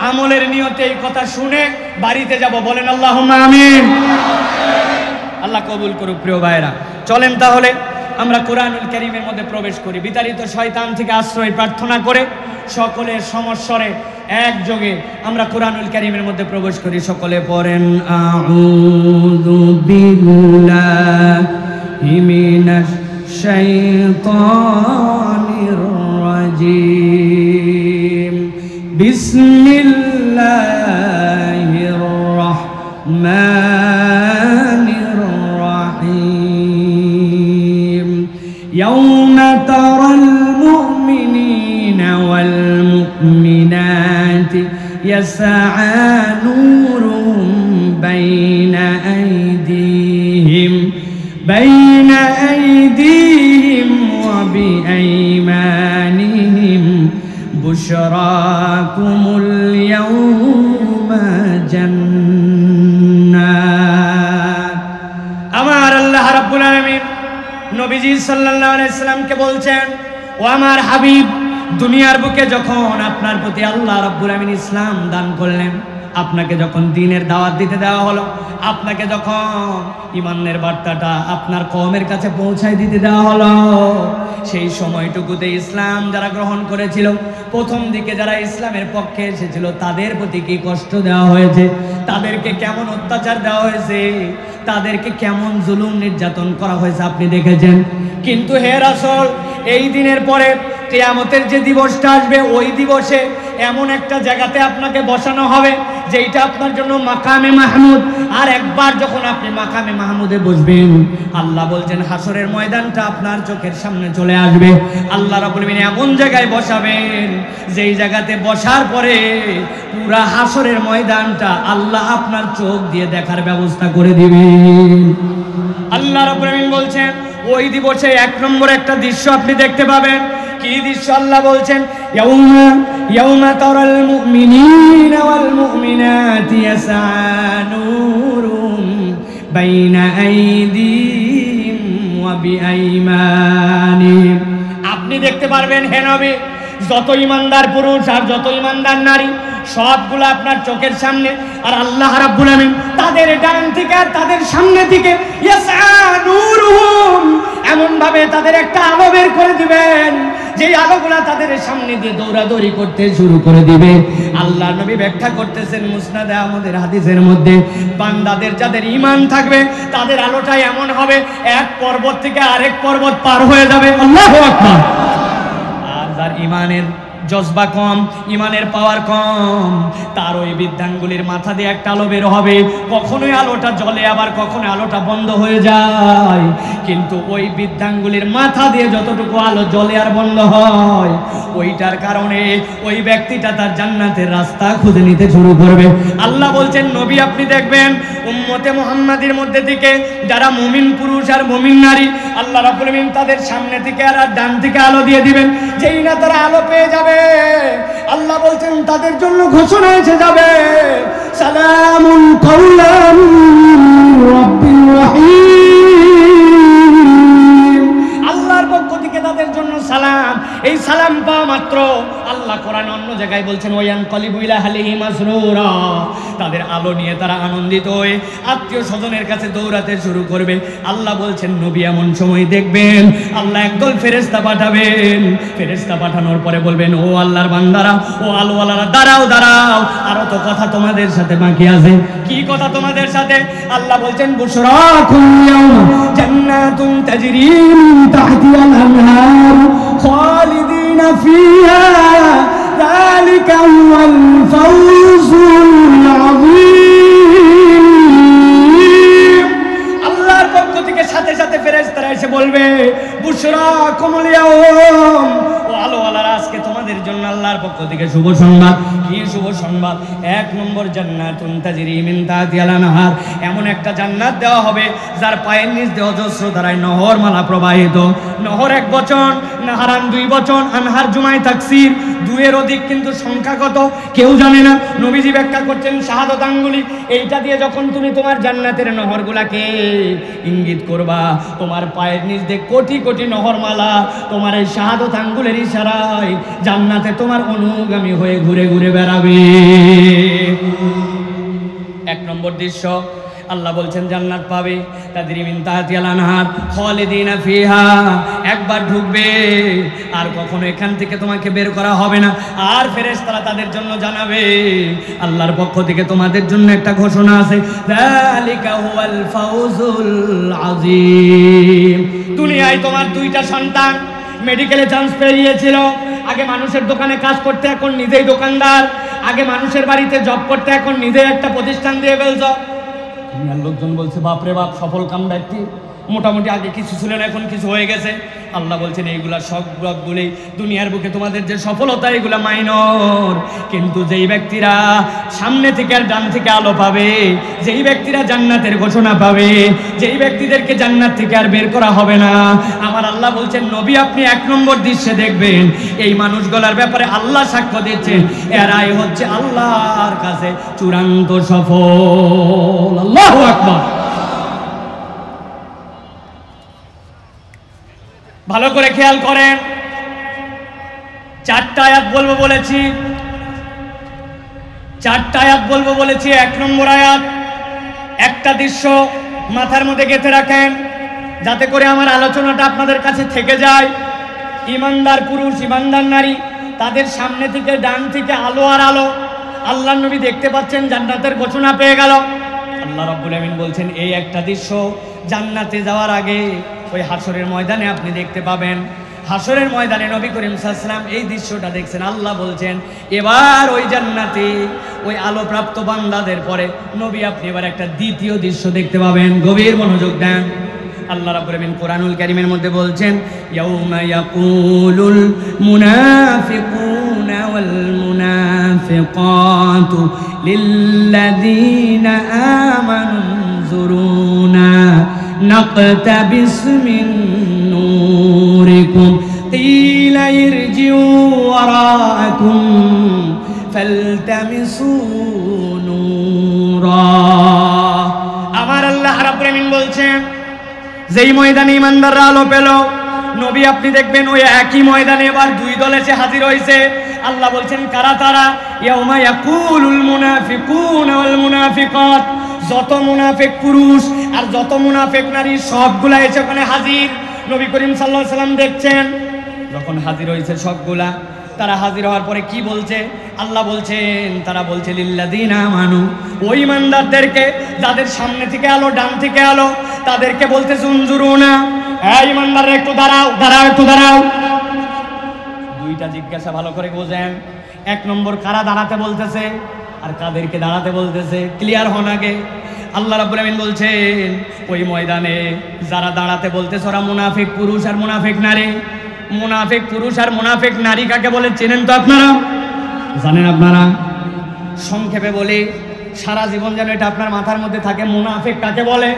আমলের নিয়তে এই কথা শুনে বাড়িতে যাব। বলেন আল্লাহুম্মা আমিন। আল্লাহ কবুল করুক। প্রিয় ভাইরা, চলেন তাহলে আমরা কোরআনুল কারীমের মধ্যে প্রবেশ করি। বিতাড়িত শয়তান থেকে আশ্রয় প্রার্থনা করে সকলের সমস্বরে একযোগে আমরা কোরআনুল কারীমের মধ্যে প্রবেশ করি। সকলে পড়েন আউযু বিল্লাহি মিনাশ শাইতানির রাজীম। বিসমিল্লাহির রাহমানির রাহিম। ইয়াউমা তারাল মুমিনিনা ওয়াল মুমিনাতি ইয়াসআ নূরুহুম বাইনা আইদিহিম ওয়া বিআইমানিহিম বুশরাকুমুল ইয়াউমা জান্নাত। আমার আল্লাহ রাব্বুল আলামিন নবীজি সাল্লাল্লাহু আলাইহি সাল্লামকে বলছেন, ও আমার হাবিব, দুনিয়ার বুকে যখন আপনার প্রতি আল্লাহ রাব্বুল আলামিন ইসলাম দান করলেন, আপনাকে যখন দ্বীনের দাওয়াত দিতে দেওয়া হলো, আপনাকে যখন ঈমানের বার্তাটা আপনার কওমের কাছে পৌঁছায় দিতে দেওয়া হলো, সেই সময়টুকুতে ইসলাম যারা গ্রহণ করেছিল, প্রথম দিকে যারা ইসলামের পক্ষে এসেছিল, তাদের প্রতি কি কষ্ট দেওয়া হয়েছে, তাদেরকে কেমন অত্যাচার দেওয়া হয়েছে, তাদেরকে কেমন জুলুম নির্যাতন করা হয়েছে আপনি দেখেছেন। কিন্তু হে রাসূল, এই দিনের পরে কিয়ামতের যে দিবসটা আসবে, ওই দিবসে এমন একটা জায়গাতে আপনাকে বসানো হবে যেটা আপনার জন্য মাকামে মাহমুদ। আর একবার যখন আপনি মাকামে মাহমুদে বসবেন, আল্লাহ বলছেন হাসরের ময়দানটা আপনার চোখের সামনে চলে আসবে। আল্লাহ রাব্বুল আলামিন এমন জায়গায় বসাবেন যেই জায়গাতে বসার পরে পুরা হাসরের ময়দানটা আল্লাহ আপনার চোখ দিয়ে দেখার ব্যবস্থা করে দিবেন। আল্লাহ রাব্বুল আলামিন বলছেন ওই দিবসে এক নম্বর একটা দৃশ্য আপনি দেখতে পাবেন। কি দৃশ্য? আল্লাহ বলছেন ইয়াউমা তারাল মুমিনিনা ওয়াল মুমিনাতি ইয়াসআ নূরুহুম বাইনা আইদিহিম ওয়া বিআইমানিহিম। আপনি দেখতে পারবেন হে নবী, যত ঈমানদার পুরুষ আর যত ঈমানদার নারী সবগুলো আপনার চোখের সামনে, আর আল্লাহ রাব্বুল আলামিন তাদের ডান থেকে আর তাদের সামনে থেকে ইয়াসআ নূরুহুম এমন ভাবে তাদের একটা আলো বের করে দিবেন, যেই আলোগুলা তাদের সামনে দিয়ে দৌড়াদৌড়ি করতে শুরু করে দিবে। আল্লাহ নবী ব্যাখ্যা করতেছেন মুসনাদে আহমদের হাদিসের মধ্যে, বান্দাদের যাদের ঈমান থাকবে তাদের আলোটা এমন হবে এক পর্বত থেকে আরেক পর্বত পার হয়ে যাবে। আল্লাহু আকবার। আর যার ঈমানের জজবা কম, ঈমানের পাওয়ার কম, তার ওই বৃদ্ধাঙ্গুলির মাথা দিয়ে একটা আলো বের হবে, কখনোই আলোটা জ্বলে আবার কখনো আলোটা বন্ধ হয়ে যায়। কিন্তু ওই বৃদ্ধাঙ্গুলির মাথা দিয়ে যতটুকু আলো জ্বলে আর বন্ধ হয়, ওইটার কারণে ওই ব্যক্তিটা তার জান্নাতের রাস্তা খুঁজে নিতে শুরু করবে। আল্লাহ বলছেন নবী আপনি দেখবেন উম্মতে মুহাম্মাদির মধ্যে থেকে যারা মুমিন পুরুষ আর মুমিন নারী, আল্লাহ রাব্বুল আলামিন তাদের সামনে থেকে আর ডান থেকে আলো দিয়ে দিবেন। যেই না তারা আলো পেয়ে যাবে, আল্লাহ বলছেন তাদের জন্য ঘোষণা এসে যাবে, সালামুন কাওলাম মির রাব্বির রহিম। আল্লাহর পক্ষ থেকে তাদের জন্য সালাম। এই সালাম পাওয়া মাত্র আল্লাহ কোরআনে অন্য জায়গায় বলছেন ওয়ায়ানকালিবু ইলা আহলিহি মাসরুরা, তাদের আলো নিয়ে তারা আনন্দিত হয়ে আত্মীয় স্বজনের কাছে দৌড়াতে শুরু করবে। আল্লাহ বলছেন নবী এমন সময় দেখবেন আল্লাহ একদল ফেরেশতা পাঠাবেন, ফেরেশতা পাঠানোর পরে বলবেন ও আল্লাহর বান্দারা, ও আলোওয়ালারা, দাঁড়াও দাঁড়াও, আরো তো কথা তোমাদের সাথে বাকি আছে। কি কথা তোমাদের সাথে? আল্লাহ বলছেন বুশরাকুম ইয়াউমা জান্নাতুন তাজরি মিন তাহতিহাল আনহার খালিদিনা ফিহা যালিকা হুয়াল ফাওজুল আযীম। আল্লাহর পক্ষ থেকে সাথে সাথে ফেরেশতারা এসে বলবে বুশরাকুমুল ইয়াউম, ও আলোওয়ালারা আজকে তোমাদের জন্য আল্লাহর পক্ষ থেকে শুভ সংবাদ। কি শুভ সংবাদ? এক নম্বর জান্নাতুন তাজরি মিন তাহতিহাল আনহার, এমন একটা জান্নাত দেওয়া হবে যার পায়ের নিচ দিয়ে অজস্র ধারায় নহর মালা প্রবাহিত। নহর এক বচন, নাহারান দুই বচন, আনহার জুমায় তাকসির, দুয়ের অধিক কিন্তু সংখ্যা কত কেউ জানে না। নবীজি ব্যাখ্যা করছেন শাহাদাত আঙ্গুলি, এইটা দিয়ে যখন তুমি তোমার জান্নাতের নহরগুলাকে ইঙ্গিত করবা, তোমার পায়ের নিচ দিয়ে কোটি কোটি নহরমালা তোমার এই শাহাদাত আঙ্গুলের ইশারায় জান্নাতে তোমার অনুগামী হয়ে ঘুরে ঘুরে বেড়াবে। যাবে। এক নম্বর দৃশ্য, আল্লাহ বলছেন জান্নাত পাবে, তাদরি মিন তাহতিহাল আনহার খালিদিনা ফিহা, একবার ঢুকবে আর কখনো এখান থেকে তোমাকে বের করা হবে না। আর ফেরেশতারা তাদের জন্য জানাবে, আল্লাহর পক্ষ থেকে তোমাদের জন্য একটা ঘোষণা আছে, যালিকা হুয়াল ফাউজুল আযীম। দুনিয়ায় তোমার দুইটা সন্তান মেডিকেলে চান্স পেয়ে গিয়েছিল, আগে মানুষের দোকানে কাজ করতে, এখন নিজেই দোকানদার, আগে মানুষের বাড়িতে জব করতে, এখন নিজে একটা প্রতিষ্ঠান দিয়ে ফেলছ। দুনিয়ার লোকজন বলছে বাপরে বাপ, সফল কাম ব্যক্তি, মোটামুটি আগে কিছু ছিল না এখন কিছু হয়ে গেছে। আল্লাহ বলছেন এইগুলা সবগুলি দুনিয়ার বুকে তোমাদের যে সফলতা এগুলা মাইনর, কিন্তু যেই ব্যক্তিরা সামনে থেকে আর ডান থেকে আলো পাবে, যেই ব্যক্তিরা জান্নাতের ঘোষণা পাবে, যেই ব্যক্তিদেরকে জান্নাত থেকে আর বের করা হবে না, আমার আল্লাহ বলছেন নবী আপনি এক নম্বর দৃশ্যে দেখবেন এই মানুষগুলার ব্যাপারে আল্লাহ সাক্ষ্য দিচ্ছেন এরাই হচ্ছে আল্লাহর কাছে চূড়ান্ত সফল। আল্লাহু আকবার। ভালো করে খেয়াল করেন, চারটা আয়াত বলবো বলেছি, চারটা আয়াত বলবো বলেছি। এক নম্বর আয়াত, একটা দৃশ্য মাথার মধ্যে গেঁথে রাখেন যাতে করে আমার আলোচনাটা আপনাদের কাছে থেকে যায়। ইমানদার পুরুষ, ইমানদার নারী, তাদের সামনে থেকে ডান থেকে আলো আর আলো। আল্লাহর নবী দেখতে পাচ্ছেন জান্নাতের ঘোষণা পেয়ে গেল। আল্লাহ রাব্বুল আমিন বলছেন এই একটা দৃশ্য জান্নাতে যাওয়ার আগে ওই হাসরের ময়দানে আপনি দেখতে পাবেন। হাসরের ময়দানে নবী করিম সাল্লাল্লাহু আলাইহি ওয়াসাল্লাম এই দৃশ্যটা দেখছেন। আল্লাহ বলছেন এবার ওই জান্নাতে ওই আলোপ্রাপ্ত বান্দাদের পরে নবী আপনি এবার একটা দ্বিতীয় দৃশ্য দেখতে পাবেন। গভীর মনোযোগ দেন। আল্লাহ রাব্বুল আমিন কোরআনুল কারীমের মধ্যে বলছেন ইয়াউমা ইয়াকুলুল মুনাফিকুনা ওয়াল মুনাফিকাতু লিল্লাযীনা আমানু যুরুনা نقتبس من نوركم قيل ارجعوا وراءكم فالتمسوا نورا। আমার আল্লাহ রাব্বুল আমিন বলছেন যেই ময়দানে ইমানদাররা আলো পেল, নবী আপনি দেখবেন ওই একই ময়দানে এবার দুই দল এসে হাজির হয়েছে। আল্লাহ বলছেন কারা তারা? ইয়াউমা ইয়াকুলুল মুনাফিকুনা ওয়াল মুনাফিকাত, যত মুনাফিক পুরুষ আর যত মুনাফিক নারী সবগুলা এসে ওখানে হাজির। নবী করিম সাল্লাল্লাহু আলাইহি ওয়াসাল্লাম দেখছেন যখন হাজির হয়েছে সবগুলা, তারা হাজির হওয়ার পরে কি বলছে? আল্লাহ বলছেন তারা বলছে লিল্লাযীনা আমানু, ওই ইমানদারদেরকে যাদের সামনে থেকে আলো ডান থেকে আলো, তাদেরকে বলতে উনজুরুনা, এই ইমানদাররা একটু দাঁড়াও, দাঁড়াও, একটু দাঁড়াও। দুইটা জিজ্ঞাসা ভালো করে বোঝেন। এক নম্বর কারা দাঁড়াতে বলতেছে আর কাদেরকে দাঁড়াতে বলতেছে, ক্লিয়ার হন আগে। আল্লাহ রাব্বুল আমিন বলছেন ওই ময়দানে যারা দাঁড়াতে বলতেছে ওরা মুনাফিক পুরুষ আর মুনাফিক নারী। মুনাফিক পুরুষ আর মুনাফিক নারী কাকে বলে চেনেন তো আপনারা? জানেন আপনারা? সংক্ষেপে বলি, সারা জীবন যেন এটা আপনার মাথার মধ্যে থাকে। মুনাফিক কাকে বলে?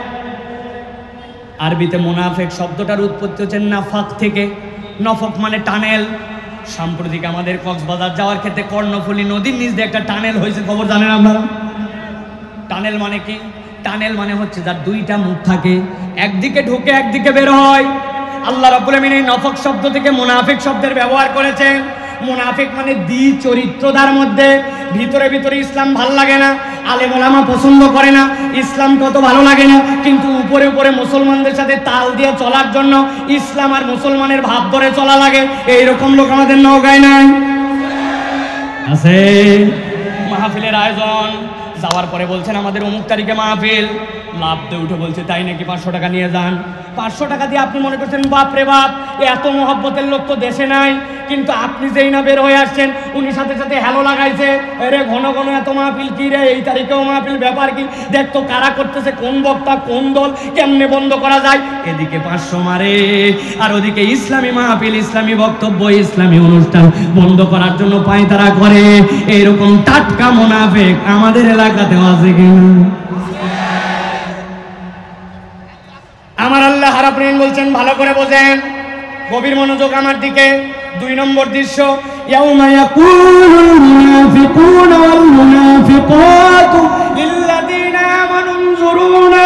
আরবিতে মুনাফিক শব্দটার উৎপত্তি হচ্ছে নাফাক থেকে। নফক মানে টানেল। সাম্প্রতিক আমাদের কক্সবাজার যাওয়ার ক্ষেত্রে কর্ণফুলী নদীর নিচ দিয়ে একটা টানেল হয়েছে, খবর জানেন আপনারা? টানেল মানে কি? টানেল মানে হচ্ছে যার দুইটা মুখ থাকে, একদিকে ঢুকে একদিকে বের হয়। আল্লাহ রাব্বুল আমিন এই নফক শব্দ থেকে মুনাফিক শব্দের ব্যবহার করেছেন। মুনাফিক মানে দ্বি চরিত্রতার মধ্যে, ভিতরে ভিতরে ইসলাম ভাল লাগে না, আলেম ওলামা পছন্দ করে না, ইসলাম কত ভালো লাগে না, কিন্তু উপরে উপরে মুসলমানদের সাথে তাল দিয়ে চলার জন্য ইসলাম আর মুসলমানের ভাব ধরে চলা লাগে। এইরকম লোক আমাদের নওগাঁয় নাই? আছে। মাহফিলের আয়োজন, যাওয়ার পরে বলছেন আমাদের অমুক তারিখে মাহফিল, লাভ দিয়ে উঠে বলছে তাই নাকি 500 টাকা নিয়ে যান। 500 টাকা দিয়ে আপনি মনে করছেন বাপ রে বাপ, এত মহব্বতের লোক তো দেশে নাই। কিন্তু আপনি যেই না বের হয়ে আসছেন, উনি সাথে সাথে হ্যালো লাগাইছে, এরে ঘন ঘন এত মাহফিল কি রে, এই তারিখেও মাহফিল, ব্যাপার কি, দেখতো কারা করতেছে, কোন বক্তা কোন দল, কেমনে বন্ধ করা যায়। এদিকে 500 মারে আর ওদিকে ইসলামী মাহফিল, ইসলামী বক্তব্য, ইসলামী অনুষ্ঠান বন্ধ করার জন্য পায়তারা করে। এইরকম টাটকা মুনাফিক আমাদের এলাকাতেও আছে কি? আমার আল্লাহ রাব্বুল আমিন বলছেন ভালো করে বোঝেন, গভীর মনোযোগ আমার দিকে। 2 নম্বর দৃশ্য, ইয়াউমা ইয়াকুলুল মুনাফিকুনা ওয়াল মুনাফিকাতু লিল্লাযীনা আমানু উনজুরুনা।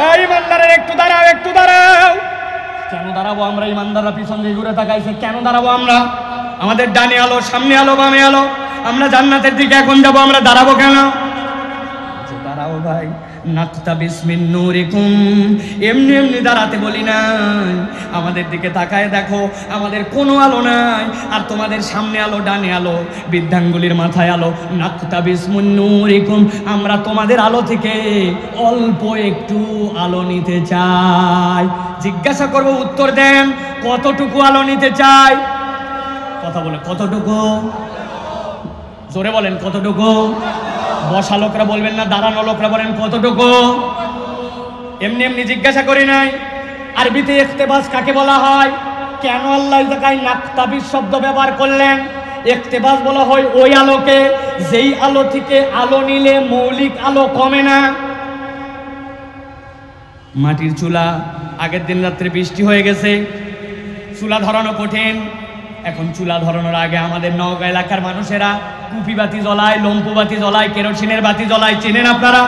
এই ইমানদাররা একটু দাঁড়াও, একটু দাঁড়াও। কেন দাঁড়াবো আমরা? ইমানদাররা পিছন দিয়ে ঘুরে তাকাইছে, কেন দাঁড়াবো আমরা? আমাদের ডানে আলো, সামনে আলো, বামে আলো। আমরা জান্নাতের দিকে এখন যাব, আমরা দাঁড়াবো কেন? দাঁড়াও ভাই, নাকতাবিস মিন নূরিকুম, এমনি এমনি দাঁড়াতে বলি নাই। আমাদের দিকে তাকায় দেখো, আমাদের কোনো আলো নাই, আর তোমাদের সামনে আলো, ডানে আলো, বৃদ্ধাঙ্গুলির মাথায় আলো। নাকতাবিস মিন নূরিকুম, আমরা তোমাদের আলো থেকে অল্প একটু আলো নিতে চাই। জিজ্ঞাসা করব, উত্তর দেন, কতটুকু আলো নিতে চাই? কথা বলে কতটুকু? জোরে বলেন কতটুকু? বসা লোকরা বলবেন না, দাঁড়ানো লোকরা বলেন কতটুকু? এমনি এমনি জিজ্ঞাসা করি নাই। আরবিতে ইক্তেবাস কাকে বলা হয়? কেন আল্লাহ এই জায়গায় নাকতাবিস শব্দ ব্যবহার করলেন? ইক্তেবাস বলা হয় ওই আলোকে যেই আলো থেকে আলো নিলে মৌলিক আলো কমে না। মাটির চুলা, আগের দিন রাত্রে বৃষ্টি হয়ে গেছে, চুলা ধরানো কঠিন। এখন চুলা ধরানোর আগে আমাদের নওগাঁ এলাকার মানুষেরা কুপি বাতি জ্বলায়, লম্পু বাতি জ্বলায়, কেরোসিনের বাতি জ্বলায়। চেনেন আপনারা?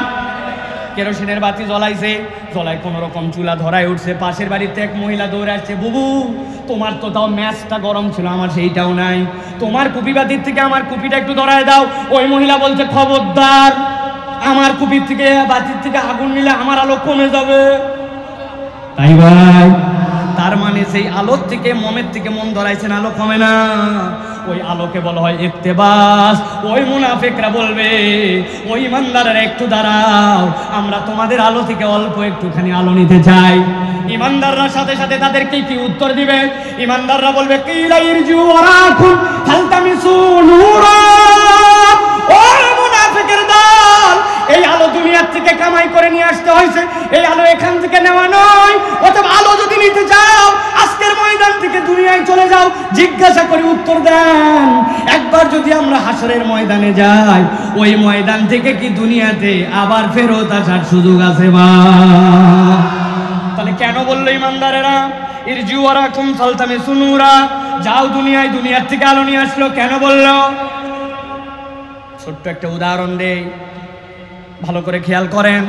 কেরোসিনের বাতি জ্বলাইছে, জ্বলাই কোনো রকম চুলা ধরায় উঠছে। পাশের বাড়িতে এক মহিলা দৌড়ে আসছে, বুবু তোমার তো তাও ম্যাচটা গরম ছিল, আমার সেইটাও নাই, তোমার কুপি বাতির থেকে আমার কুপিটা একটু ধরায় দাও। ওই মহিলা বলছে, খবরদার, আমার কুপির থেকে বাতির থেকে আগুন নিলে আমার আলো কমে যাবে। তাই ভাই, তার মানে সেই আলোর থেকে, মোমের থেকে মন ধরাইছেন, আলো কমে না। ওই আলোকে বলা হয় ইক্তেবাস। ওই মুনাফিকরা বলবে, ওই ইমানদাররা একটু দাঁড়াও, আমরা তোমাদের আলো থেকে অল্প একটুখানি আলো নিতে চাই। ইমানদাররা সাথে সাথে তাদেরকে কি উত্তর দিবে? ইমানদাররা বলবে, কিলা ইরজিউ ওয়ারাকুম ফালতামিসু নূরা। ও মুনাফিকের দল, এই আলো দুনিয়ার থেকে কামাই করে নিয়ে আসতে হয়েছে, এই আলো এখান থেকে নেওয়া নয়। অথবা আলো যদি নিতে চাও, আজকের ময়দান থেকে দুনিয়ায় চলে যাও। জিজ্ঞাসা করে উত্তর দেন, একবার যদি আমরা হাসরের ময়দানে যাই, ওই ময়দান থেকে কি দুনিয়াতে আবার ফেরত আসার সুযোগ আছে? বা তাহলে কেন বললো ইমানদারেরা ইরজিউ ওয়ারাকুম ফালতামিসু নূরা, যাও দুনিয়ায়, দুনিয়ার থেকে আলো নিয়ে আসলো? কেন বললো? ছোট্ট একটা উদাহরণ দেই, ভালো করে খেয়াল করেন।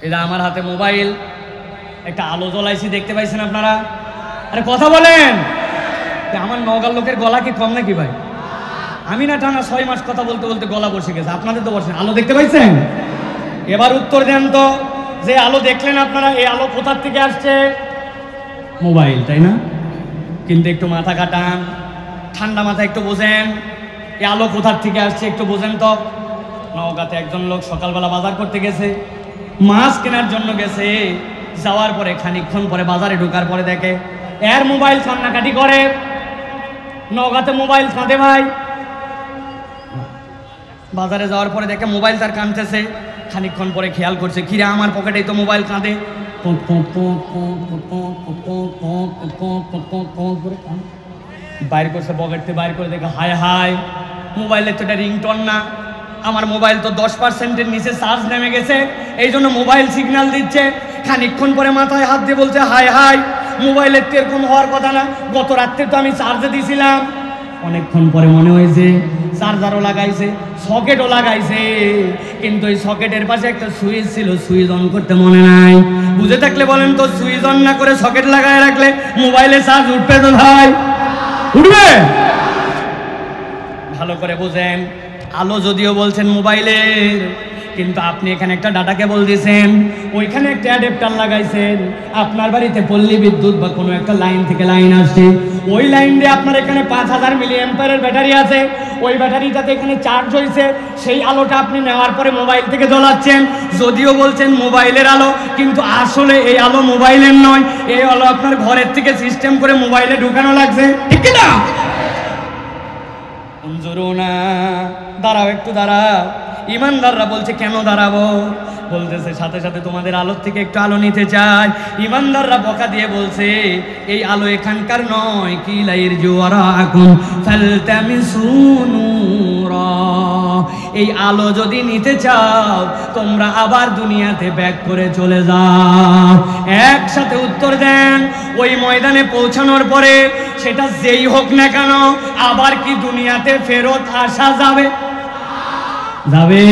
এটা আমার হাতে মোবাইল, একটা আলো জ্বলাইছি, দেখতে পাইছেন আপনারা? আরে কথা বলেন, আমার নওগাঁর লোকের গলা কি কম নাকি ভাই? আমি না টানা 6 মাস কথা বলতে বলতে গলা বসে গেছে, আপনাদের তো বসে। আলো দেখতে পাইছেন? এবার উত্তর দেন তো, যে আলো দেখলেন আপনারা, এই আলো কোথার থেকে আসছে? মোবাইল, তাই না? কিন্তু একটু মাথা কাটান, ঠান্ডা মাথা একটু বোঝেন, এই আলো কোথার থেকে আসছে একটু বোঝেন তো। নওগাঁতে একজন লোক সকালবেলা বাজার করতে গেছে, মাছ কেনার জন্য গেছে। যাওয়ার পরে খানিকক্ষণ পরে বাজারে ঢোকার পরে দেখে এর মোবাইল কান্নাকাটি করে। নওগাঁতে মোবাইল কাঁদে ভাই। বাজারে যাওয়ার পরে দেখে মোবাইল তার কাঁদতেছে। খানিকক্ষণ পরে খেয়াল করছে, কিরে আমার পকেটেই তো মোবাইল কাঁদে। বাইর করছে পকেট থেকে, বাইর করে দেখে হায় হায়, মোবাইলের তো এটা রিংটোন না, আমার মোবাইল তো 10%-এর নিচে চার্জ নেমে গেছে, এই জন্য মোবাইল সিগন্যাল দিচ্ছে। খানিকক্ষণ পরে মাথায় হাত দিয়ে বলছে, হায় হায়, মোবাইলের তো এরকম হওয়ার কথা না, গত রাত্রে তো আমি চার্জে দিয়েছিলাম। অনেকক্ষণ পরে মনে হয়েছে চার্জারও লাগাইছে, সকেটও লাগাইছে, কিন্তু এই সকেটের পাশে একটা সুইচ ছিল, সুইচ অন করতে মনে নাই। বুঝে থাকলে বলেন তো, সুইচ অন না করে সকেট লাগায় রাখলে মোবাইলে চার্জ উঠবে তো ভাই? উঠবে? ভালো করে বুঝেন, আলো যদিও বলছেন মোবাইলের, কিন্তু আপনি এখানে একটা ডাটা কেবল দিয়েছেন, ওইখানে একটা অ্যাডাপ্টার লাগাইছেন। আপনার বাড়িতে পল্লী বিদ্যুৎ বা কোনো একটা লাইন থেকে লাইন আসছে, ওই লাইন দিয়ে আপনার এখানে 5000 মিলি অ্যাম্পিয়ারের ব্যাটারি আছে, ওই ব্যাটারিটাতে এখানে চার্জ হয়েছে, সেই আলোটা আপনি নেওয়ার পরে মোবাইল থেকে জ্বলাচ্ছেন। যদিও বলছেন মোবাইলের আলো, কিন্তু আসলে এই আলো মোবাইলের নয়, এই আলো আপনার ঘরের থেকে সিস্টেম করে মোবাইলে ঢুকানো লাগছে, ঠিক না? না, দাঁড়াও, একটু দাঁড়াও। ইমানদাররা বলছে, কেন দাঁড়াবো? বলতেছে, সাথে সাথে তোমাদের আলোর থেকে একটু আলো নিতে চাই। ইমানদাররা বকা দিয়ে বলছে, এই আলো এখানকার নয়, কিলা ইরজিউ ওয়ারাকুম ফালতামিসু নূরা, এই আলো যদি নিতে চাও তোমরা আবার দুনিয়াতে ব্যাক করে চলে যাও। একসাথে উত্তর দেন, ওই ময়দানে পৌঁছানোর পরে সেটা যেই হোক না কেন, আবার কি দুনিয়াতে ফেরত আসা যাবে? যাবে।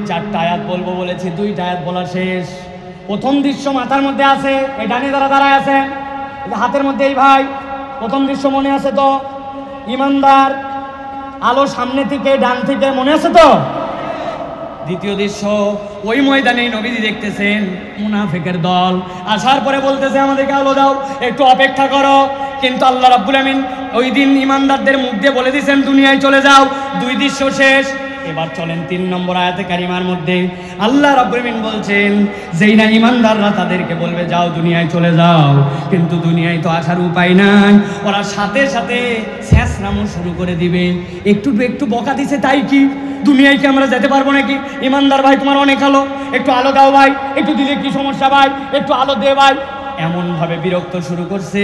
4টা আয়াত বলবো বলেছি, 2টা আয়াত বলা শেষ। প্রথম দৃশ্য মাথার মধ্যে আছে, এই ডানে যারা দাঁড়ায় আছে, হাতের মধ্যে এই ভাই, প্রথম দৃশ্য মনে আছে তো? ইমানদার, আলো সামনে থেকে ডান থেকে, মনে আছে তো? দ্বিতীয় দৃশ্য, ওই ময়দানে নবীজি দেখতেছেন মুনাফিকের দল আসার পরে বলতেছে আমাদেরকে আলো দাও, একটু অপেক্ষা করো। কিন্তু আল্লাহ রাব্বুল আমিন ওই দিন ইমানদারদের মুখ দিয়ে বলে দিয়েছেন দুনিয়ায় চলে যাও। দুই দৃশ্য শেষ। এবার চলেন 3 নম্বর আয়াতে কারিমার মধ্যে আল্লাহ রাব্বুল আমিন বলছেন যেই না ইমানদাররা তাদেরকে বলবে যাও দুনিয়ায় চলে যাও, কিন্তু দুনিয়ায় তো আসার উপায় নাই, ওরা সাথে সাথে ছ্যাঁচড়ামো শুরু করে দিবে। একটু একটু বকা দিছে তাই কি দুনিয়ায় কি আমরা যেতে পারবো নাকি? ইমানদার ভাই তোমার অনেক আলো, একটু আলো দাও ভাই, একটু দিলে কি সমস্যা ভাই, একটু আলো দে ভাই, এমন ভাবে বিরক্ত শুরু করছে।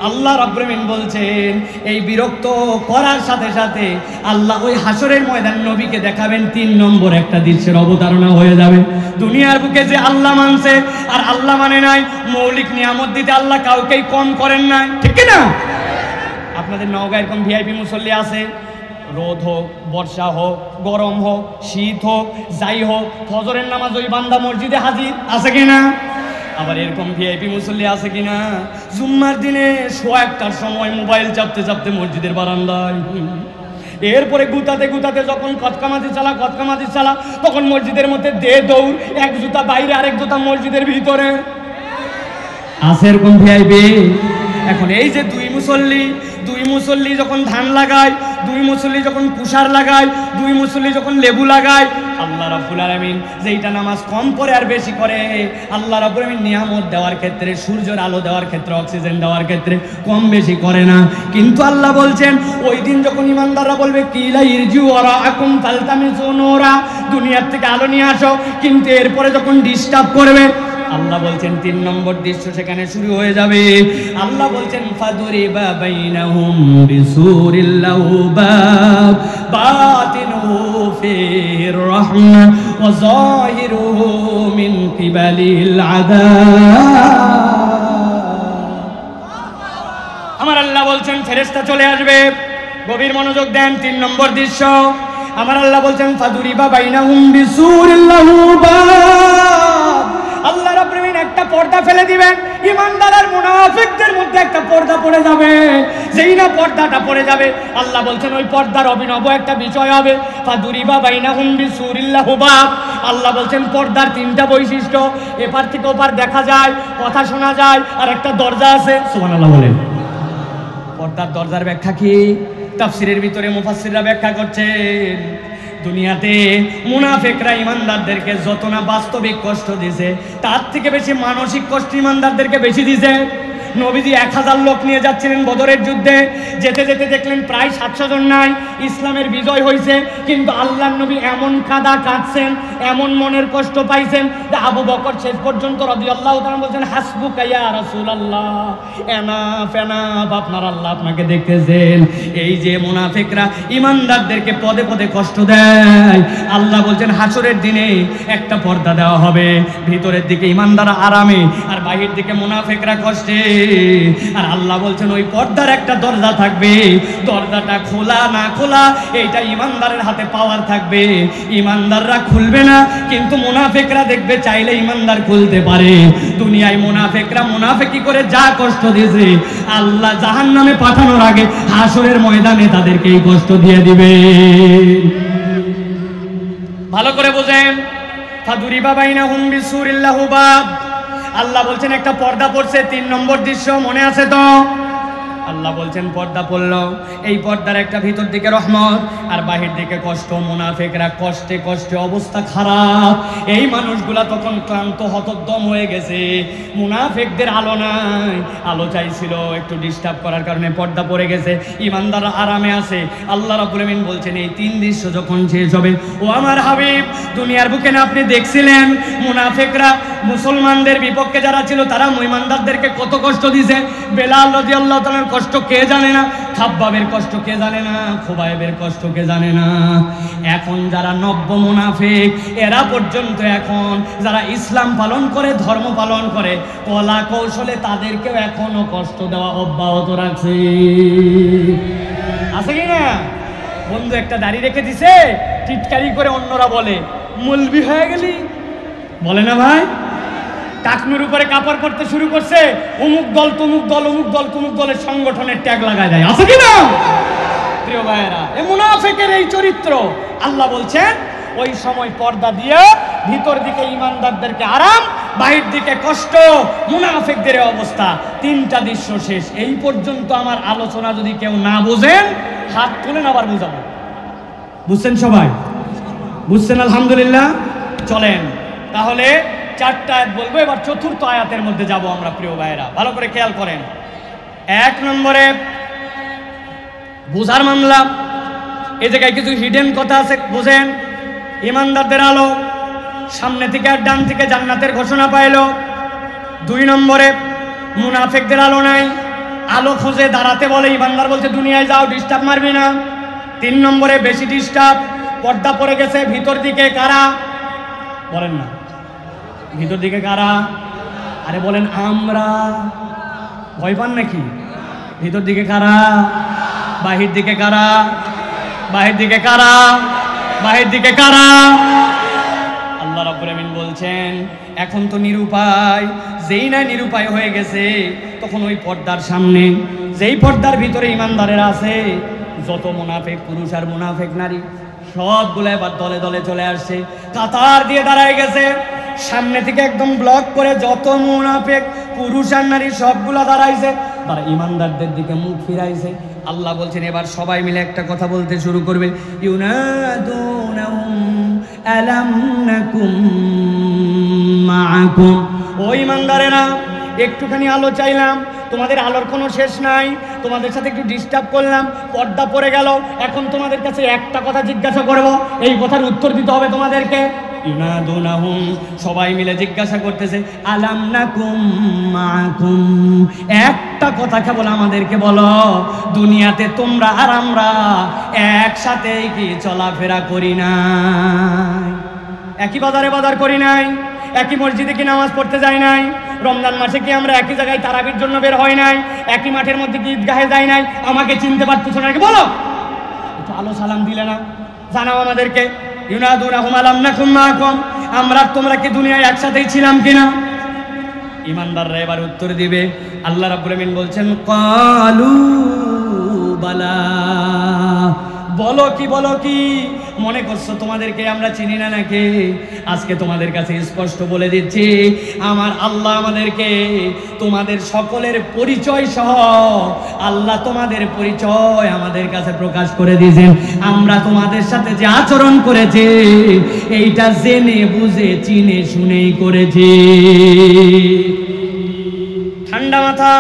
আল্লাহ রাব্বুল আমিন বলছেন এই বিরক্ত করার সাথে সাথে আল্লাহ ওই হাসরের ময়দান নবীকে দেখাবেন 3 নম্বর একটা দৃশ্যের অবতারণা হয়ে যাবে। দুনিয়ার বুকে যে আল্লাহ মানছে আর আল্লাহ মানে নাই, মৌলিক নিয়ামত দিতে আল্লাহ কাউকেই কম করেন নাই, ঠিক না? আপনাদের নওগাঁ এরকম ভিআইপি মুসল্লি আছে, রোদ হোক, বর্ষা হোক, গরম হোক, শীত হোক, যাই হোক, ফজরের নামাজ ওই বান্দা মসজিদে হাজির আছে কিনা? আবার এরকম ভিআইপি মুসল্লি আছে কিনা জুম্মার দিনে 1:00টার সময় মোবাইল চাপতে চাপতে মসজিদের বারান্দায়, এরপরে গুতাতে গুতাতে যখন কতকামাতি চালা তখন মসজিদের মধ্যে দে দৌড়, এক জুতা বাইরে আরেক জুতা মসজিদের ভিতরে। আছে এরকম ভিআইপি? এখন এই যে দুই মুসল্লি যখন ধান লাগায়, দুই মুসল্লি যখন কুষার লাগায়, দুই মুসল্লি যখন লেবু লাগায়, আল্লাহ রাব্বুল আলামিন যেইটা নামাজ কম পড়ে আর বেশি করে, আল্লাহ রাব্বুল আলামিন নিয়ামত দেওয়ার ক্ষেত্রে, সূর্যের আলো দেওয়ার ক্ষেত্রে, অক্সিজেন দেওয়ার ক্ষেত্রে কম বেশি করে না। কিন্তু আল্লাহ বলছেন ওই দিন যখন ইমানদাররা বলবে কিলা ইরজিউ ওয়ারাআকুম ফালতামিসু নূরা, দুনিয়ার থেকে আলো নিয়ে আসো, কিন্তু এরপরে যখন ডিস্টার্ব করবে আল্লাহ বলছেন 3 নম্বর দৃশ্য সেখানে শুরু হয়ে যাবে। আল্লাহ বলছেন ফাদুরিবা বাইনাহুম বিসুরিল লাহু বাব বাতিনুহু ফির রাহমা ওয়া যাহিরুহু মিন কিবালিল আযাব। আমার আল্লাহ বলছেন ফেরেশতা চলে আসবে। গভীর মনোযোগ দেন, 3 নম্বর দৃশ্য। আমার আল্লাহ বলছেন ফাদুরিবা বাইনাহুম বিসুরিল লাহু বাব, আল্লাহ রাব্বুল আমিন একটা পর্দা ফেলে দিবেন, ইমানদার আর মুনাফিকদের মধ্যে একটা পর্দা পড়ে যাবে। যেই না পর্দাটা পড়ে যাবে আল্লাহ বলছেন ওই পর্দার অভিনব একটা বিষয় হবে, ফাদুরিবা বাইনাহুম বিসুরিল লাহু বাব। আল্লাহ বলছেন পর্দার 3টা বৈশিষ্ট্য, এপার থেকে ওপার দেখা যায়, কথা শোনা যায়, আর একটা দরজা আছে। সুবহানাল্লাহ বলেন। পর্দার দরজার ব্যাখ্যা কি? তাফসীরের ভিতরে মুফাসসিররা ব্যাখ্যা করছেন দুনিয়াতে মুনাফিকরা ইমানদারদেরকে যত না বাস্তবিক কষ্ট দিয়েছে তার থেকে বেশি মানসিক কষ্ট ইমানদারদেরকে বেশি দিয়েছে। নবীজি 1000 লোক নিয়ে যাচ্ছিলেন বদরের যুদ্ধে, যেতে যেতে দেখলেন প্রায় 700 জন নাই, ইসলামের বিজয় হয়েছে, কিন্তু আল্লাহর নবী এমন কাঁদা কাঁদছেন, এমন মনের কষ্ট পাইছেন যে আবু বকর শেষ পর্যন্ত রাদিয়াল্লাহু তাআলা বলছেন হাসবুকা ইয়া রাসূলুল্লাহ, এনাফ এনাফ, আপনার আল্লাহ আপনাকে দেখতেছেন। এই যে মুনাফিকরা ইমানদারদেরকে পদে পদে কষ্ট দেয়, আল্লাহ বলছেন হাসরের দিনে একটা পর্দা দেওয়া হবে, ভিতরের দিকে ইমানদাররা আরামে আর বাহির দিকে মুনাফিকরা কষ্টে। আর আল্লাহ বলছেন ওই পর্দার একটা দরজা থাকবে, দরজাটা খোলা না খোলা এইটা ইমানদারের হাতে পাওয়ার থাকবে। ইমানদাররা খুলবে না, কিন্তু মুনাফিকরা দেখবে চাইলে ইমানদার খুলতে পারে। দুনিয়ায় মুনাফিকরা মুনাফিকি করে যা কষ্ট দিয়েছে, আল্লাহ জাহান্নামে পাঠানোর আগে হাসরের ময়দানে তাদেরকে এই কষ্ট দিয়ে দিবে। ভালো করে বোঝেন, ফাদুরিবা বাইনাহুম বিসুরিল লাহু বাব। আল্লাহ বলছেন একটা পর্দা পড়ছে, 3 নম্বর দৃশ্য মনে আছে তো? আল্লাহ বলছেন পর্দা পড়লো, এই পর্দার একটা ভিতর দিকে রহমত আর বাহির দিকে কষ্ট। মুনাফিকরা কষ্টে কষ্টে অবস্থা খারাপ, এই মানুষগুলা তখন ক্লান্ত হতোদ্যম হয়ে গেছে। মুনাফিকদের আলো নাই, আলো চাইছিল, একটু ডিস্টার্ব করার কারণে পর্দা পড়ে গেছে, ইমানদাররা আরামে আছে। আল্লাহ রাব্বুল আমিন বলছেন এই 3 দৃশ্য যখন শেষ হবে, ও আমার হাবিব দুনিয়ার বুকে না আপনি দেখছিলেন মুনাফিকরা মুসলমানদের বিপক্ষে যারা ছিল তারা ইমানদারদেরকে কত কষ্ট দিয়েছে। বেলাল রাদিয়াল্লাহু তাআলার কষ্ট কে জানে না, খাব্বাবের কষ্ট কে জানে না, খুবাইবের কষ্ট কে জানে না। এখন যারা নব্য মুনাফিক এরা পর্যন্ত এখন যারা ইসলাম পালন করে, ধর্ম পালন করে, কলা কৌশলে তাদেরকেও এখনো কষ্ট দেওয়া অব্যাহত রাখছে। আছে কি না? বন্ধু একটা দাড়ি রেখে দিছে, টিটকারি করে অন্যরা বলে মৌলবি হয়ে গেলি, বলে না ভাই? টাকনুর উপরে কাপড় পরতে শুরু করছে, অমুক দল তমুক দল, অমুক দল তমুক দলের সংগঠনের ট্যাগ লাগায় দেয়, আছে কি না প্রিয় ভাইয়েরা? এ মুনাফিকের এই চরিত্র। আল্লাহ বলছেন ওই সময় পর্দা দিয়ে ভিতর দিকে ইমানদারদেরকে আরাম, বাহির দিকে কষ্ট, মুনাফিকদের অবস্থা। তিনটা দৃশ্য শেষ। এই পর্যন্ত আমার আলোচনা যদি কেউ না বোঝেন হাত তুলেন, আবার বুঝাবো। বুঝছেন সবাই? বুঝছেন আলহামদুলিল্লাহ। চলেন তাহলে চারটা আয়াত বলবো, এবার চতুর্থ আয়াতের মধ্যে যাব আমরা প্রিয় ভাইয়েরা, ভালো করে খেয়াল করেন। এক নম্বরে বুঝার মামলা, এই জায়গায় কিছু হিডেন কথা আছে, বুঝেন। ইমানদারদের আলো, সামনে থেকে আর ডান থেকে জান্নাতের ঘোষণা পাইল। দুই নম্বরে মুনাফিকদের আলো নাই, আলো খুঁজে দাঁড়াতে বলে, ইমানদার বলছে দুনিয়ায় যাও, ডিস্টার্ব মারবি না। তিন নম্বরে বেশি ডিস্টার্ব, পর্দা পড়ে গেছে, ভিতর দিকে কারা বলেন না, ভিতর দিকে কারা? আরে বলেন আমরা। ভয় পান নাকি? ভিতর দিকে কারা? বাহির দিকে কারা? বাহির দিকে কারা? বাহির দিকে কারা? আল্লাহ রাব্বুল আমিন বলছেন এখন তো নিরুপায়, যেই না নিরুপায় হয়ে গেছে তখন ওই পর্দার সামনে, যেই পর্দার ভিতরে ইমানদারেরা আছে, যত মুনাফিক পুরুষ আর মুনাফিক নারী সবগুলো এবার দলে দলে চলে আসছে, কাতার দিয়ে দাঁড়ায় গেছে। সামনে থেকে একদম ব্লক করে যত মুনাফিক পুরুষ আর নারী সবগুলা দাঁড়াইছে, তারা ইমানদারদের দিকে মুখ ফিরাইছে। আল্লাহ বলছেন এবার সবাই মিলে একটা কথা বলতে শুরু করবে, ইউনাদুনাহুম আলাম নাকুম মাআকুম। ও ইমানদারেরা, একটুখানি আলো চাইলাম, তোমাদের আলোর কোনো শেষ নাই, তোমাদের সাথে একটু ডিস্টার্ব করলাম, পর্দা পড়ে গেল, এখন তোমাদের কাছে একটা কথা জিজ্ঞাসা করব, এই কথার উত্তর দিতে হবে তোমাদেরকে। ইউনাদুনাহুম, সবাই মিলে জিজ্ঞাসা করতেছে, আলাম নাকুম মাআকুম, একটা কথা কেবল আমাদেরকে বলো, দুনিয়াতে তোমরা আর আমরা একসাথেই কি চলাফেরা করি নাই? একই বাজারে বাজার করি নাই? একই মসজিদে কি নামাজ পড়তে যাই নাই? রমজান মাসে কি আমরা একই জায়গায় তারাবির জন্য বের হয় নাই? একই মাঠের মধ্যে কি ঈদগাহে যাই নাই? আমাকে চিনতে পারতেছ নাকি বলো? একটু আলো সালাম দিলে না, জানাও আমাদেরকে। ইউনাদুনাহুম আলাম নাকুম মাআকুম, আমরা তোমরা কি দুনিয়ায় একসাথেই ছিলাম কিনা? ইমানদাররা এবার উত্তর দিবে। আল্লাহ রাব্বুল আমিন বলছেন ক্বালু বালা, বলো কি বলো কি, মনে করছো তোমাদেরকে আমরা চিনি না নাকি? আজকে তোমাদের কাছে স্পষ্ট বলে দিচ্ছি, আমার আল্লাহ আমাদেরকে তোমাদের সকলের পরিচয় সহ আল্লাহ তোমাদের পরিচয় আমাদের কাছে প্রকাশ করে দিয়েছেন। আমরা তোমাদের সাথে যে আচরণ করেছি এইটা জেনে বুঝে চিনে শুনেই করেছি। ঠান্ডা মাথা,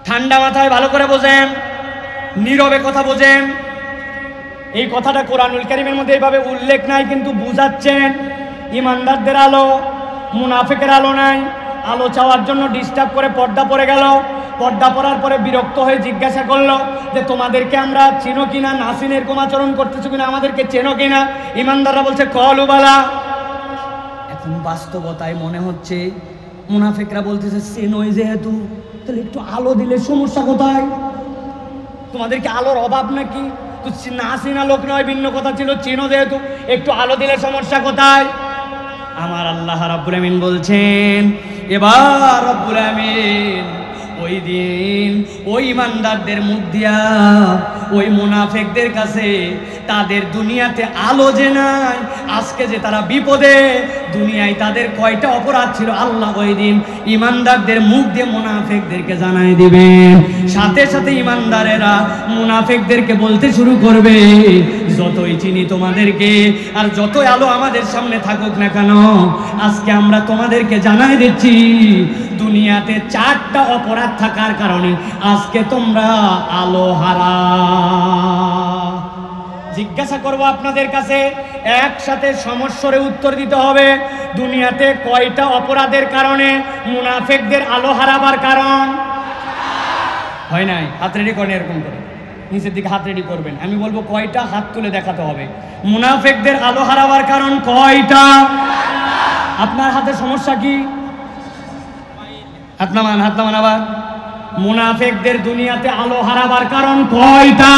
ঠান্ডা মাথায় ভালো করে বোঝেন, নীরবে কথা বোঝেন। এই কথাটা কোরআনুল কারীমের মধ্যে এইভাবে উল্লেখ নাই, কিন্তু বুঝাচ্ছেন ইমানদারদের আলো, মুনাফিকের আলো নাই। আলো চাওয়ার জন্য ডিস্টার্ব করে পর্দা পড়ে গেল, পর্দা পড়ার পরে বিরক্ত হয়ে জিজ্ঞাসা করলো যে তোমাদেরকে আমরা চিনো কিনা, নাসিন এরকম আচরণ করতেছো কিনা, আমাদেরকে চেনো কিনা? ইমানদাররা বলছে কলু বালা। এখন বাস্তবতায় মনে হচ্ছে মুনাফিকরা বলতেছে চেনোই যেহেতু, তাহলে একটু আলো দিলে সমস্যা কোথায়? তোমাদেরকে আলোর অভাব নাকি? তো না চিনা লোক নয়, ভিন্ন কথা ছিল, চিনো যেহেতু একটু আলো দিলে সমস্যা কোথায়? আমার আল্লাহ রাব্বুল আমিন বলছেন এবার রাব্বুল আমিন ওই দিন ওই ইমানদারদের মুখ দিয়া ওই মুনাফিকদের কাছে তাদের দুনিয়াতে আলো যে নাই, আজকে যে তারা বিপদে, দুনিয়ায় তাদের কয়টা অপরাধ ছিল আল্লাহ ওই দিন ইমানদারদের মুখ দিয়ে মুনাফিকদেরকে জানাই দিবেন। সাথে সাথে ইমানদারেরা মুনাফিকদেরকে বলতে শুরু করবে, যতই চিনি তোমাদেরকে আর যতই আলো আমাদের সামনে থাকুক না কেন, আজকে আমরা তোমাদেরকে জানাই দিচ্ছি দুনিয়াতে 4টা অপরাধ থাকার কারণে আজকে তোমরা আলো হারা। জিজ্ঞাসা করব আপনাদের কাছে, একসাথে সমস্যারে উত্তর দিতে হবে, দুনিয়াতে কয়টা অপরাধের কারণে মুনাফিকদের আলো হারাবার কারণ? হয় নাই? হাত রেডি করেন, এরকম করে নিচের দিকে হাত রেডি করবেন। আমি বলবো কয়টা, হাত তুলে দেখাতে হবে। মুনাফিকদের আলো হারাবার কারণ কয়টা? আপনার হাতে সমস্যা কি? হাত নামান, হাত নামান আবার। মুনাফিকদের দুনিয়াতে আলো হারাবার কারণ কয়টা?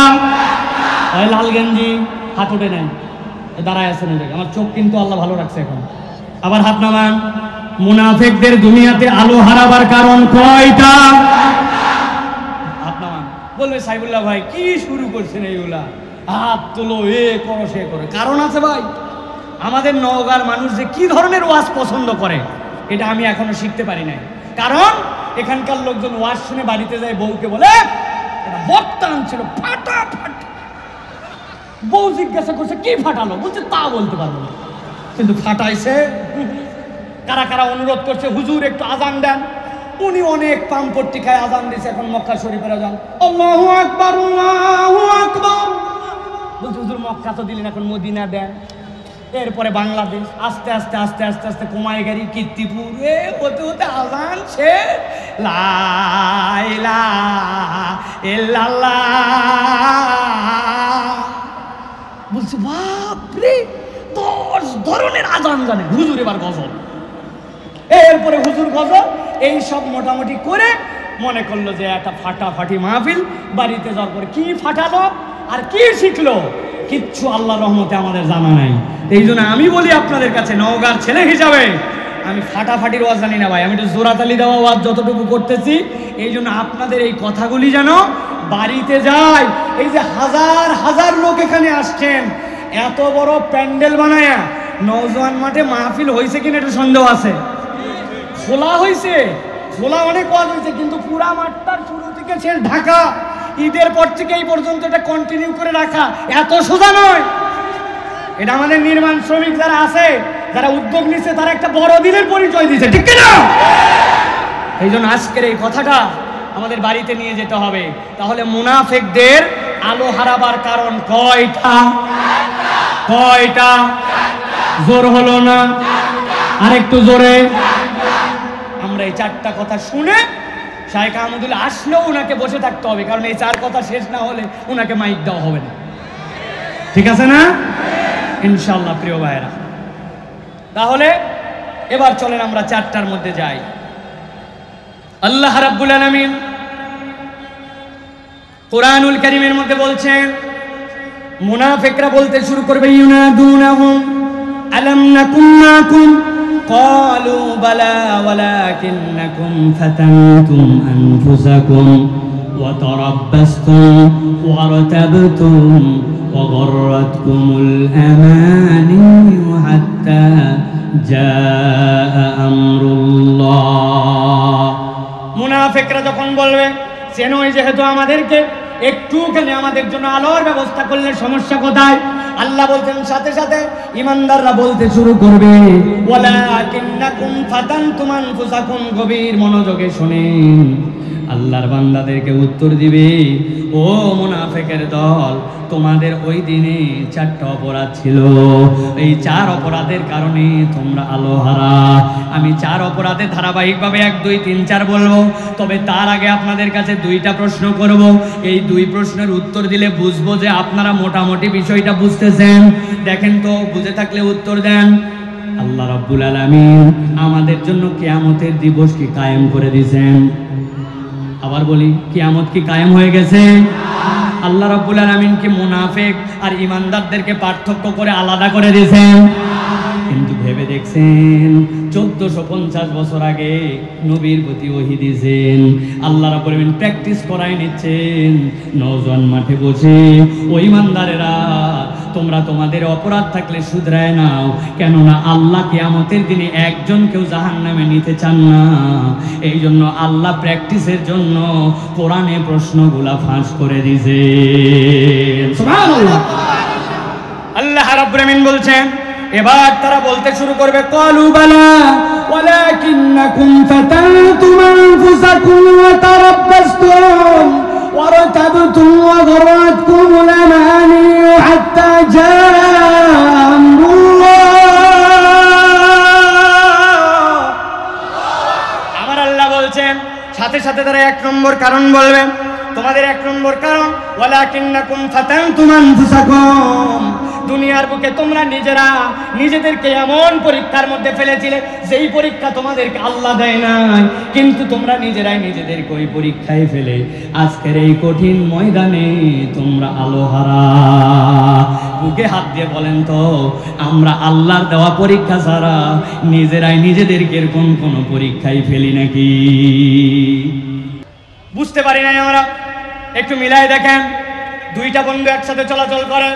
লাল গেঞ্জি, হাত উঠে নেন, দাঁড়ায় আছেন, আমার চোখ কিন্তু আল্লাহ ভালো রাখছে এখন। আবার হাত নামান। মুনাফিকদের দুনিয়াতে আলো হারাবার কারণ কয়টা? আপনার বলবে সাইবুল্লাহ ভাই কি শুরু করছেন এইগুলা, হাত তোলো, এ করো সে করো। কারণ আছে ভাই, আমাদের নওগাঁর মানুষ যে কি ধরনের ওয়াজ পছন্দ করে এটা আমি এখনো শিখতে পারি নাই। কারণ এখানকার লোকজন ওয়াজ শুনে বাড়িতে যায় বউকে বলে এটা বক্তা আনছিল ফাটাফাট। বউ জিজ্ঞাসা করছে কি ফাটালো, বলছে তা বলতে পারবো না, কিন্তু ফাটাইছে। কারা কারা অনুরোধ করছে হুজুর একটু আজান দেন, উনি অনেক পাম্পট্টি খায় আজান দিয়েছে, এখন মক্কা শরীফের আজান আল্লাহু আকবার আল্লাহু আকবার বলছে হুজুর মক্কা তো দিলেন এখন মদিনা দেন। এরপরে বাংলাদেশ, আস্তে আস্তে আস্তে আস্তে আস্তে কুমাইগাড়ি, কীর্তিপুর, হতে হতে আজান শেষ, লা ইলাহা ইল্লাল্লাহ। বলছে বাপরে 10 ধরনের আজান জানে হুজুর, এবার গজল। এরপরে হুজুর গজল, এই সব মোটামুটি করে মনে করলো যে একটা ফাটাফাটি মাহফিল। বাড়িতে যাওয়ার পরে কি ফাটালো আর কি শিখলো কিচ্ছু আল্লাহর রহমতে আমাদের জানা নাই। এই জন্য আমি বলি আপনাদের কাছে নওগাঁর ছেলে হিসাবে আমি ফাটাফাটির ওয়াজ জানি না ভাই, আমি একটু জোরাতালি দেওয়া ওয়াজ যতটুকু করতেছি। এই জন্য আপনাদের এই কথাগুলি যেন বাড়িতে যায়। এই যে হাজার হাজার লোক এখানে আসছেন, এত বড় প্যান্ডেল বানায়া নওজোয়ান মাঠে মাহফিল হয়েছে কিনা একটু সন্দেহ আছে। খোলা হয়েছে, খোলা অনেক ওয়াজ হয়েছে, কিন্তু পুরা মাঠটার শুরু থেকে শেষ ঢাকা, ঈদের পর থেকে এই পর্যন্ত এটা কন্টিনিউ করে রাখা এত সোজা নয়। এটা আমাদের নির্মাণ শ্রমিক যারা আছে, যারা উদ্যোগ নিচ্ছে, তারা একটা বড় দিনের পরিচয় দিচ্ছে, ঠিক না? এই জন্য আজকের এই কথাটা আমাদের বাড়িতে নিয়ে যেতে হবে। তাহলে মুনাফিকদের আলো হারাবার কারণ কয়টা? কয়টা? জোর হলো না, আরেকটু জোরে। আমরা এই 4টা কথা শুনে শাইখ আহমদুল্লাহ আসলেও ওনাকে বসে থাকতে হবে, কারণ এই 4 কথা শেষ না হলে ওনাকে মাইক দেওয়া হবে না, ঠিক আছে না? ইনশাআল্লাহ প্রিয় ভাইরা, তাহলে এবার চলেন আমরা 4টার মধ্যে যাই। আল্লাহ রাব্বুল আলামিন কুরআনুল কারীমের মধ্যে বলছেন, মুনাফিকরা বলতে শুরু করবে ইউনাদুনাহুম আলাম নাকুম মাকুম ক্বালু বালা ওয়ালাকিন্নাকুম ফাতানতুম আনফুসাকুম ওয়া তারাব্বাসতুম ওয়ারতাবতুম ওয়া গররাতকুমুল আমানি হাত্তা জাআ আমরুল্লাহ। মুনাফিকরা যখন বলবে চেনই যেহেতু আমাদেরকে, একটুখানি আমাদের জন্য আলোর ব্যবস্থা করলে সমস্যা কোথায়? আল্লাহ বলছেন সাথে সাথে ইমানদাররা বলতে শুরু করবে ওয়ালাকিন্নাকুম ফাতানতুম আনফুসাকুম। গভীর মনোযোগে শুনেন, আল্লাহর বান্দাদেরকে উত্তর দিবে, ও মুনাফিকের দল, তোমাদের ওই দিনে 4টা অপরাধ ছিল, এই 4 অপরাধের কারণে তোমরা আলোহারা। আমি 4 অপরাধের ধারাবাহিকভাবে 1 2 3 4 বলবো, তবে তার আগে আপনাদের কাছে 2টা প্রশ্ন করব। এই 2 প্রশ্নের উত্তর দিলে বুঝবো যে আপনারা মোটামুটি বিষয়টা বুঝতেছেন। দেখেন তো, বুঝে থাকলে উত্তর দেন। আল্লাহ রাব্বুল আলামিন আমাদের জন্য কিয়ামতের দিবস কি কায়েম করে দিয়েছেন? আবার বলি, কিয়ামত কি কায়েম হয়ে গেছে? আল্লাহ রাব্বুল আলামিন কি মুনাফিক আর ইমানদারদেরকে পার্থক্য করে আলাদা করে দিয়েছেন? কিন্তু ভেবে দেখছেন 1450 বছর আগে নবীর প্রতি ওহী দিয়েছেন, আল্লাহ রাব্বুল আলামিন প্র্যাকটিস করায় নিচ্ছেন নওজোয়ান মাঠে বসে, ও ইমানদারেরা তোমরা তোমাদের অপরাধ থাকলে শুধরায় নাও, কেননা আল্লাহ কিয়ামতের দিনে একজনকেও জাহান্নামে নিতে চান না। এই জন্য আল্লাহ প্র্যাকটিসের জন্য কোরআনে প্রশ্নগুলা ফাঁস করে দিয়েছে। সুবহানাল্লাহ। আল্লাহ রাব্বুল আলামিন বলছেন, এবার তারা বলতে শুরু করবে ক্বালু বালা ওয়ালাকিন্নাকুম ফাতানতুম আনফুসাকুম ওয়া তারাব্বাসতুম ওয়ারতাবতুম ওয়া গররাতকুমুল আমানি হাত্তা জাআ আমরুল্লাহ। আমার আল্লাহ বলছেন, সাথে সাথে তারা 1 নম্বর কারণ বলবে। তোমাদের 1 নম্বর কারণ ওয়ালাকিন্নাকুম ফাতানতুম আনফুসাকুম, দুনিয়ার বুকে তোমরা নিজেরা নিজেদেরকে এমন পরীক্ষার মধ্যে ফেলেছিলে যেই পরীক্ষা তোমাদেরকে আল্লাহ দেয় নাই, কিন্তু তোমরা নিজেরাই নিজেদেরকে ওই পরীক্ষায় ফেলে আজকের এই কঠিন ময়দানে তোমরা আলোহারা। বুকে হাত দিয়ে বলেন তো, আমরা আল্লাহর দেওয়া পরীক্ষা ছাড়া নিজেরাই নিজেদেরকে এরকম কোনো পরীক্ষায় ফেলি নাকি? বুঝতে পারি নাই আমরা। একটু মিলাই দেখেন, দুইটা বন্ধু একসাথে চলাচল করে,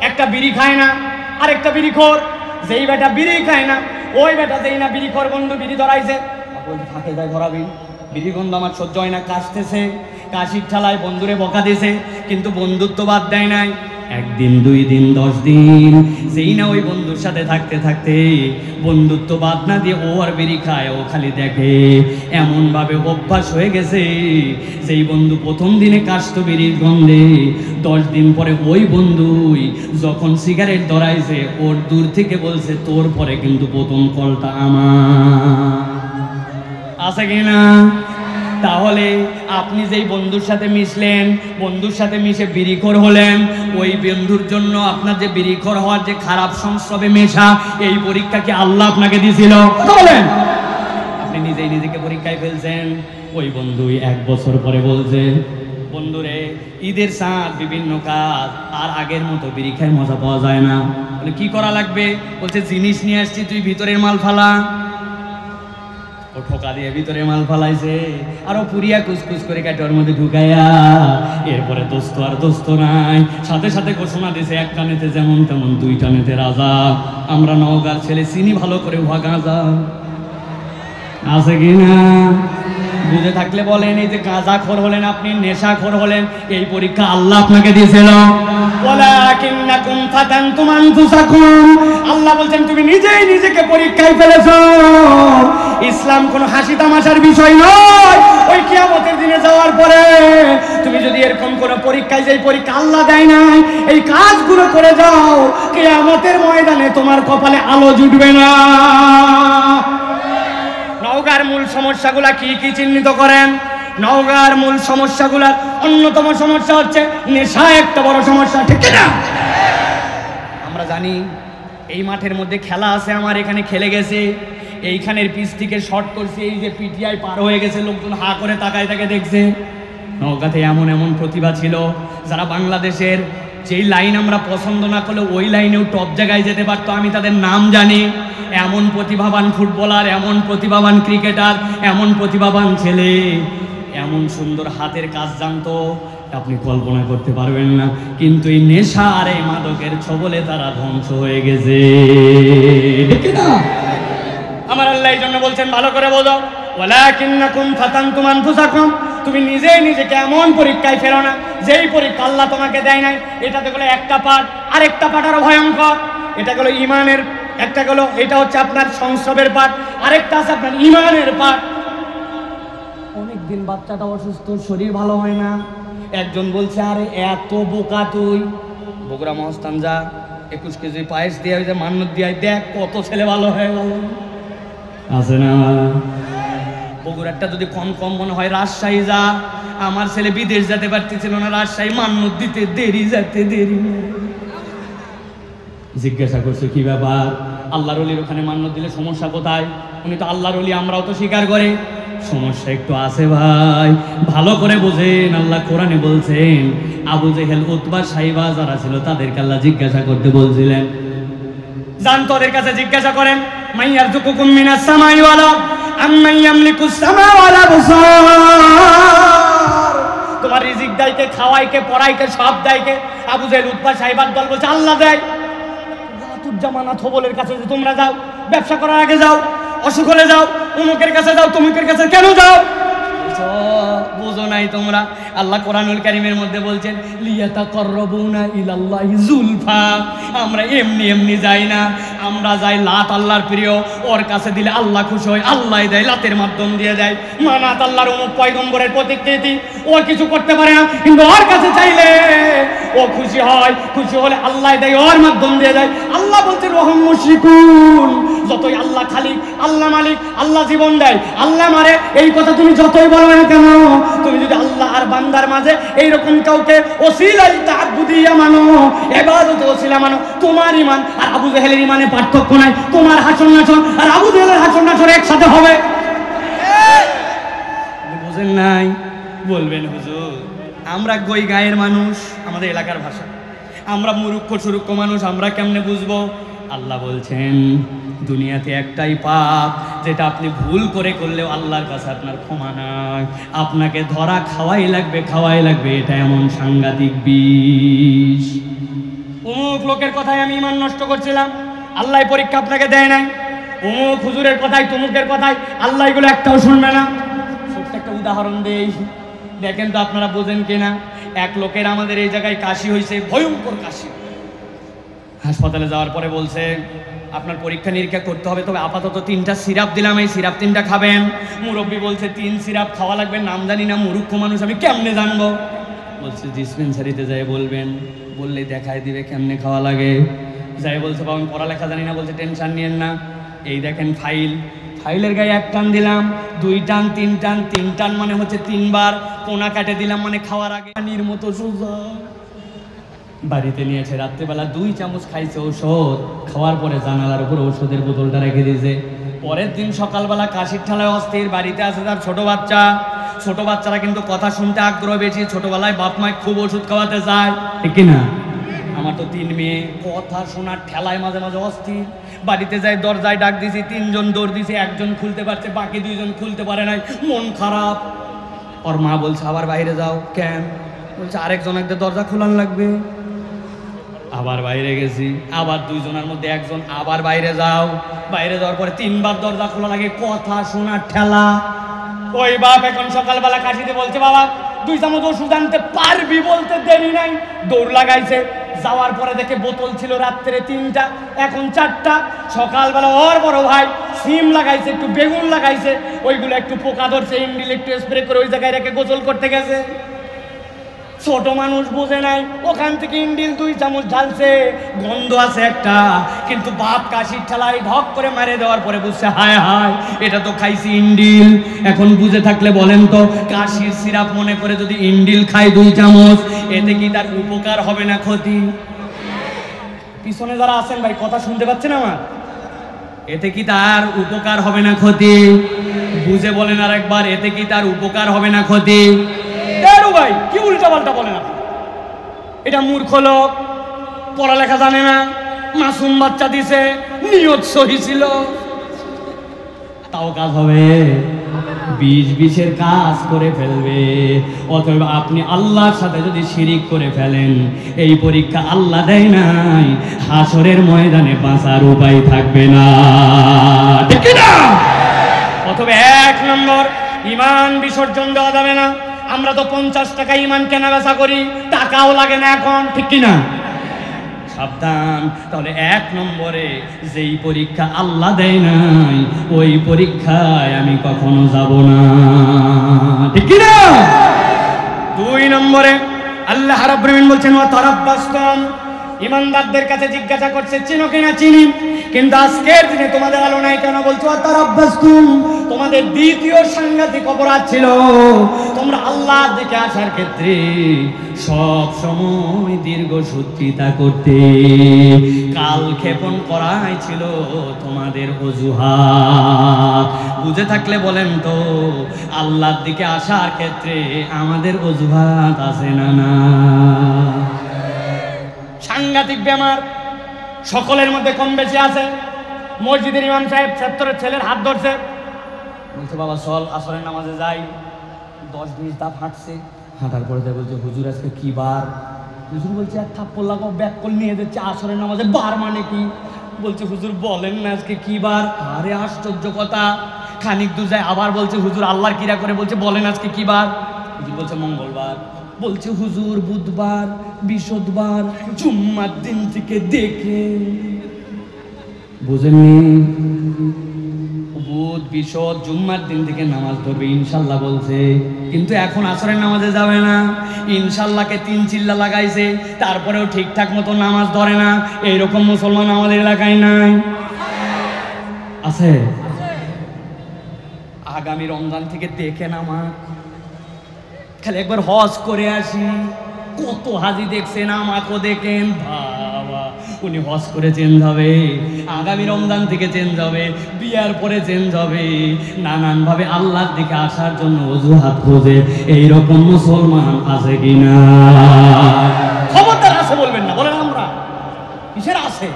একটা বিড়ি খায় না আর একটা বিড়িখোর। যেই বেটা বিড়ি খায় না ওই বেটা যেই না বিড়িখোর বন্ধু বিড়ি ধরাইছে, ফাঁকে যায় ধরাবি, বিড়ি গন্ধ আমার সহ্য হয় না, কাশতেছে, কাশির ঠালায় বন্ধুরে বকা দিয়েছে, কিন্তু বন্ধুত্ব বাদ দেয় নাই। একদিন, 2 দিন, 10 দিন, যেই না ওই বন্ধুর সাথে থাকতে থাকতে বন্ধুত্ব বাদ না দিয়ে ও আর বিড়ি খায়, ও খালি দেখে, এমনভাবে অভ্যাস হয়ে গেছে। যেই বন্ধু প্রথম দিনে কাশতো বিড়ির গন্ধে, 10 দিন পরে ওই বন্ধুই যখন সিগারেট ধরাইছে ওর দূর থেকে বলছে, তোর পরে কিন্তু প্রথম কলটা আমার। আছে কিনা? তাহলে আপনি যেই বন্ধুর সাথে মিশলেন, বন্ধুর সাথে মিশে বিড়িখোর হলেন, ওই বন্ধুর জন্য আপনার যে বিড়িখোর হওয়ার যে খারাপ সংস্রবে মেশা, এই পরীক্ষা কি আল্লাহ আপনাকে দিয়েছিল? কথা বলেন। আপনি নিজেই নিজেকে পরীক্ষায় ফেলছেন। ওই বন্ধুই 1 বছর পরে বলছে, বন্ধুরে ঈদের সাথ বিভিন্ন কাজ আর আগের মতো বিড়ি খায় মজা পাওয়া যায় না। বলে কি করা লাগবে? বলছে জিনিস নিয়ে আসছি, তুই ভিতরের মাল ফালা। ও ঠোকা দিয়ে ভিতরে মাল ফালাইছে, আর ও পুরিয়া কুচকুচ করে কাটে ওর মধ্যে ঢুকাইয়া, এরপরে দোস্ত আর দোস্ত নাই, সাথে সাথে ঘোষণা দিয়েছে, 1 টানেতে যেমন তেমন, 2 টানেতে রাজা। আমরা নওগাঁর ছেলে, চিনি ভালো করে উহা গাঁজা। আছে কিনা? বুঝে থাকলে বলেন, এই যে গাঁজাখোর হলেন আপনি, নেশাখোর হলেন, এই পরীক্ষা আল্লাহ আপনাকে দিয়েছিল। ওয়ালাকিন্নাকুম ফাতানতুম আনফুসাকুম, আল্লাহ বলছেন তুমি নিজেই নিজেকে পরীক্ষায় ফেলেছো। ইসলাম কোনো হাসি তামাশার বিষয় নয়। ওই কিয়ামতের দিনে যাওয়ার পরে তুমি যদি এরকম কোনো পরীক্ষায়, যেই পরীক্ষা আল্লাহ দেয় নাই, এই কাজগুলো করে যাও, কিয়ামতের ময়দানে তোমার কপালে আলো জুটবে না। নওগাঁর মূল সমস্যাগুলা কি কি চিহ্নিত করেন? নওগাঁর মূল সমস্যাগুলার অন্যতম সমস্যা হচ্ছে নেশা, একটা বড় সমস্যা, ঠিক না? আমরা জানি এই মাঠের মধ্যে খেলা আছে, আমার এখানে খেলে গেছে, এইখানের পিচ থেকে শর্ট করছে, এই যে পিটিআই পার হয়ে গেছে, লোকজন হা করে তাকায় তাকে দেখছে। নওগাঁতে এমন এমন প্রতিভা ছিল যারা বাংলাদেশের যেই লাইন আমরা পছন্দ না করলে ওই লাইনেও টপ জায়গায় যেতে পারতো। আমি তাদের নাম জানি। এমন প্রতিভাবান ফুটবলার, এমন প্রতিভাবান ক্রিকেটার, এমন প্রতিভাবান ছেলে, এমন সুন্দর হাতের কাজ জানতো, আপনি কল্পনা করতে পারবেন না। কিন্তু এই নেশা আর এই মাদকের ছবলে তারা ধ্বংস হয়ে গেছে, ঠিক না? আমার আল্লাহ এই জন্য বলছেন, ভালো করে বোঝো, ওয়ালাকিন্নাকুম ফাতানতুম আনফুসাকুম, তুমি নিজেই নিজেকে এমন পরীক্ষায় ফেলো না যেই পরীক্ষা আল্লাহ তোমাকে দেয় নাই। এটাতে গেলো একটা পাঠ, আর একটা পাঠ আরো ভয়ঙ্কর। এটা গেলো ইমানের, একটা গেলো এটা হচ্ছে আপনার সংস্রবের পাঠ, আরেকটা আছে আপনার ইমানের পাঠ। অনেকদিন বাচ্চাটা অসুস্থ, শরীর ভালো হয় না, একজন বলছে, আরে এত বোকা তুই, বগুড়া মহস্থান যা, 21 কেজি পায়েস দিয়ে ওই যে মান্নত দিয়ে দেখ কত ছেলে ভালো হয়ে গেল। আছে না? বগুড়াটা যদি কম কম মনে হয়, রাজশাহী যা, আমার ছেলে বিদেশ যেতে পারতেছিল না, রাজশাহী মান্নত দিতে দেরি, যেতে দেরি। জিজ্ঞাসা করছে কি ব্যাপার, আল্লাহর ওলির ওখানে মান্নত দিলে সমস্যা কোথায়? উনি তো আল্লাহর ওলি, আমরাও তো স্বীকার করে। সমস্যা একটু আছে ভাই, ভালো করে বোঝেন। আল্লাহ কোরআনে বলছেন, আবু জেহেল, উতবা, সাইবা যারা ছিল তাদেরকে আল্লাহ জিজ্ঞাসা করতে বলছিলেন, জান তোদের কাছে জিজ্ঞাসা করেন, মাইয়ারযুকুকুম মিনাস সামাই ওয়াল আরদ আম্মান ইয়ামলিকুস সামা ওয়াল আবসার, তোমার রিজিক দেয়কে, খাওয়াইকে, পড়াইকে, সব দেয়কে? আবু জেহেল, উতবা, সাইবার দল বলছে আল্লাহ দেয়। জামানা থবলের কাছে যে তোমরা যাও, ব্যবসা করার আগে যাও, অসুখ হলে যাও, অমুকের কাছে যাও, তমুকের কাছে কেন যাও? বুঝো নাই তোমরা? আল্লাহ কোরআনুল কারীমের মধ্যে বলছেন, লিয়াতাকাররাবুনা ইলাল্লাহি যুলফা, আমরা এমনি এমনি যাই না, আমরা যাই লাত, আল্লাহর প্রিয়, ওর কাছে দিলে আল্লাহ খুশি হয়, আল্লাহ দেয়, লাতের মাধ্যম দিয়ে দেয়। মানাত আল্লাহর অমুক পয়গম্বরের প্রতিকৃতি, ও কিছু করতে পারে না, কিন্তু ওর কাছে চাইলে ও খুশি হয়, খুশি হলে আল্লাহ দেয়, ওর মাধ্যম দিয়ে দেয়। আল্লাহ বলছে, রহম মুশরিকুন, যতই আল্লাহ খালিক, আল্লাহ মালিক, আল্লাহ জীবন দেয়, আল্লাহ মারে, এই কথা তুমি যতই বলো না কেন, তুমি যদি আল্লাহ আর বান্দার মাঝে এইরকম কাউকে ওসিলাই তাআব্বুদিয়া মানো, ইবাদত ওসিলা মানো, তোমার ঈমান আর আবু জেহেলের ঈমানে পার্থক্য নাই। তোমার হাসন নাচন আর আবু জেহেলের হাসন নাচন একসাথে হবে। বুঝেন নাই? বলবেন হুজুর আমরা গই গায়ের মানুষ, আমাদের এলাকার ভাষা, আমরা মুরুক্ষ সুরুক্ষ মানুষ, আমরা কেমনে বুঝবো? আল্লাহ বলছেন দুনিয়াতে একটাই পাপ যেটা আপনি ভুল করে করলেও আল্লাহর কাছে আপনার ক্ষমা নাই, আপনাকে ধরা খাওয়াই লাগবে, খাওয়াই লাগবে। এটা এমন সাংঘাতিক বিষ। অমুক লোকের কথায় আমি ঈমান নষ্ট করছিলাম, আল্লাহ পরীক্ষা আপনাকে দেয় নাই। অমুক হুজুরের কথায়, তমুকের কথায় আল্লাহ এগুলো একটাও শুনবে না। ছোট্ট একটা উদাহরণ দেই, দেখেন তো আপনারা বোঝেন কিনা। এক লোকের আমাদের এই জায়গায় কাশি হয়েছে, ভয়ঙ্কর কাশি। হাসপাতালে যাওয়ার পরে বলছে আপনার পরীক্ষা নিরীক্ষা করতে হবে, তবে আপাতত 3টা সিরাপ দিলাম, এই সিরাপ 3টা খাবেন। মুরব্বী বলছে 3 সিরাপ খাওয়া লাগবে, নাম জানি না, মূর্খ মানুষ আমি কেমনে জানবো? বলছে ডিসপেন্সারিতে যাই বলবেন, বললেই দেখায় দিবে কেমনে খাওয়া লাগে। যাই বলছে বাবা আমি পড়ালেখা জানি না, বলছে টেনশন নিয়েন না, এই দেখেন ফাইল, ফাইলের গায়ে 1 টান দিলাম, 2 টান, 3 টান, 3 টান মানে হচ্ছে 3 বার, কোনা কাটে দিলাম মানে খাওয়ার আগে পানির মতো সোজা। বাড়িতে নিয়েছে, রাত্রেবেলা 2 চামচ খাইছে ঔষধ, খাওয়ার পরে জানালার উপর ওষুধের বোতলটা রেখে দিয়েছে। পরের দিন সকালবেলা কাশির ঠালায় অস্থির, বাড়িতে আসে তার ছোট বাচ্চা। ছোট বাচ্চারা কিন্তু কথা শুনতে আগ্রহ বেশি, ছোটবেলায় বাপ মায় খুব ওষুধ খাওয়াতে যায়, ঠিক না? আমার তো 3 মেয়ে, কথা শোনার ঠেলায় মাঝে মাঝে অস্থির। বাড়িতে যাই, দরজায় ডাক দিয়েছি, 3 জন দৌড় দিয়েছে, 1 জন খুলতে পারছে, বাকি 2 জন খুলতে পারে নাই, মন খারাপ। ওর মা বলছে আবার বাইরে যাও। কেন? বলছে আরেকজন একটা দরজা খোলান লাগবে। আবার বাইরে গেছি, আবার 2 জনের মধ্যে 1 জন আবার বাইরে যাও। বাইরে যাওয়ার পরে 3 বার দরজা খোলা লাগে, কথা শোনার ঠেলা। ওই বাপ এখন সকালবেলা কাশিতে বলছে বাবা 2 চামচ ওষুধ আনতে পারবি? বলতে দেরি নাই, দৌড় লাগাইছে। যাওয়ার পরে দেখে বোতল ছিল রাত্রে 3টা, এখন 4টা। সকালবেলা ওর বড় ভাই সিম লাগাইছে, একটু বেগুন লাগাইছে, ওইগুলো একটু পোকা ধরছে, ইন্ডিল একটু স্প্রে করে ওই জায়গায় রেখে গোসল করতে গেছে। ছোট মানুষ বুঝে নাই, ওখান থেকে ইন্ডিল 2 চামচ ঢালছে, গন্ধ আছে একটা, কিন্তু বাপ কাশির ঠেলায় ঢক করে মেরে দেওয়ার পরে বুঝছে হায় হায় এটা তো খাইছি ইন্ডিল। এখন বুঝে থাকলে বলেন তো, কাশির সিরাপ মনে করে যদি ইন্ডিল খায় 2 চামচ, এতে কি তার উপকার হবে না ক্ষতি? পিছনে যারা আছেন ভাই কথা শুনতে পাচ্ছেন আমার? এতে কি তার উপকার হবে না ক্ষতি? বুঝে বলেন আর একবার, এতে কি তার উপকার হবে না ক্ষতি? ভাই কি উল্টা পাল্টা বলেন আপনি? এটা মূর্খ লোক, পড়ালেখা জানে না, মাসুম বাচ্চা দিছে, নিয়ত সহি ছিল, তাও কাজ হবে? 20 কাজ করে ফেলবে। অতএব আপনি আল্লাহর সাথে যদি শিরিক করে ফেলেন, এই পরীক্ষা আল্লাহ দেয় নাই, হাসরের ময়দানে বাঁচার উপায় থাকবে না, ঠিক না? অতএব 1 নম্বর ঈমান বিসর্জন দেওয়া যাবে না। আমরা তো 50 টাকা ঈমান কেনা বেচা করি, টাকাও লাগে না এখন, ঠিক কিনা? সাবধান। তাহলে 1 নম্বরে যেই পরীক্ষা আল্লাহ দেয় নাই, ওই পরীক্ষায় আমি কখনো যাব না, ঠিক কিনা? 2 নম্বরে আল্লাহ রাব্বুল আলামিন বলছেন ওয়া তারাব্বাসতুম, ইমানদারদের কাছে জিজ্ঞাসা করছে চিনো কিনা? চিনি, কিন্তু আজকের দিনে তোমাদের আলো নাই কেন? বলছো ওয়া তারাব্বাসতুম, তোমাদের দ্বিতীয় সাংঘাতিক অপরাধ ছিল, তোমরা আল্লাহর দিকে আসার ক্ষেত্রে সব সময় দীর্ঘসূত্রিতা করতে, কালক্ষেপণ করাই ছিল তোমাদের অজুহাত। বুঝে থাকলে বলেন তো, আল্লাহর দিকে আসার ক্ষেত্রে আমাদের অজুহাত আছে না? না, সাংঘাতিক বেমার সকলের মধ্যে কম বেশি আছে। মসজিদের ইমাম সাহেব ছাত্রের ছেলের হাত ধরছে, বলছে বাবা চল আসরের নামাজে যাই। 10-20 ধাপ হাঁটছে, হাঁটার পরে বলছে হুজুর আজকে কি বার? হুজুর বলছে 1 থাপ্পড় লাগাও, ব্যাক কল নিয়ে যাচ্ছে, আসরের নামাজে বার মানে কি? বলছে হুজুর বলেন না আজকে কি বার? আরে আশ্চর্য কথা, খানিক দূর যায় আবার বলছে হুজুর আল্লাহর কিরা করে বলছে বলেন আজকে কি বার? হুজুর বলছে মঙ্গলবার। বলছে হুজুর বুধবার, বৃহস্পতিবার, জুম্মার দিন থেকে দেখে। বুঝেননি? বুধ বৃহস্পতি জুম্মার দিন থেকে নামাজ ধরবে ইনশাল্লাহ বলছে, কিন্তু এখন আসরের নামাজে যাবে না। ইনশাল্লাহকে 3 চিল্লা লাগাইছে, তারপরেও ঠিকঠাক মতো নামাজ ধরে না। এইরকম মুসলমান আমাদের এলাকায় নাই। আছে? আগামী রমজান থেকে দেখেন আমার খালি একবার হজ করে আসি, কত হাজি দেখছেন, আমাকেও দেখেন, বাবা উনি হজ করে চেঞ্জ হবে, আগামী রমজান থেকে চেঞ্জ হবে, বিয়ার পরে চেঞ্জ হবে, নানানভাবে আল্লাহর দিকে আসার জন্য অজুহাত খোঁজে। এইরকম মুসলমান আছে কিনা? খবরদার আছে বলবেন না, বলেন আমরা কিসের আছে?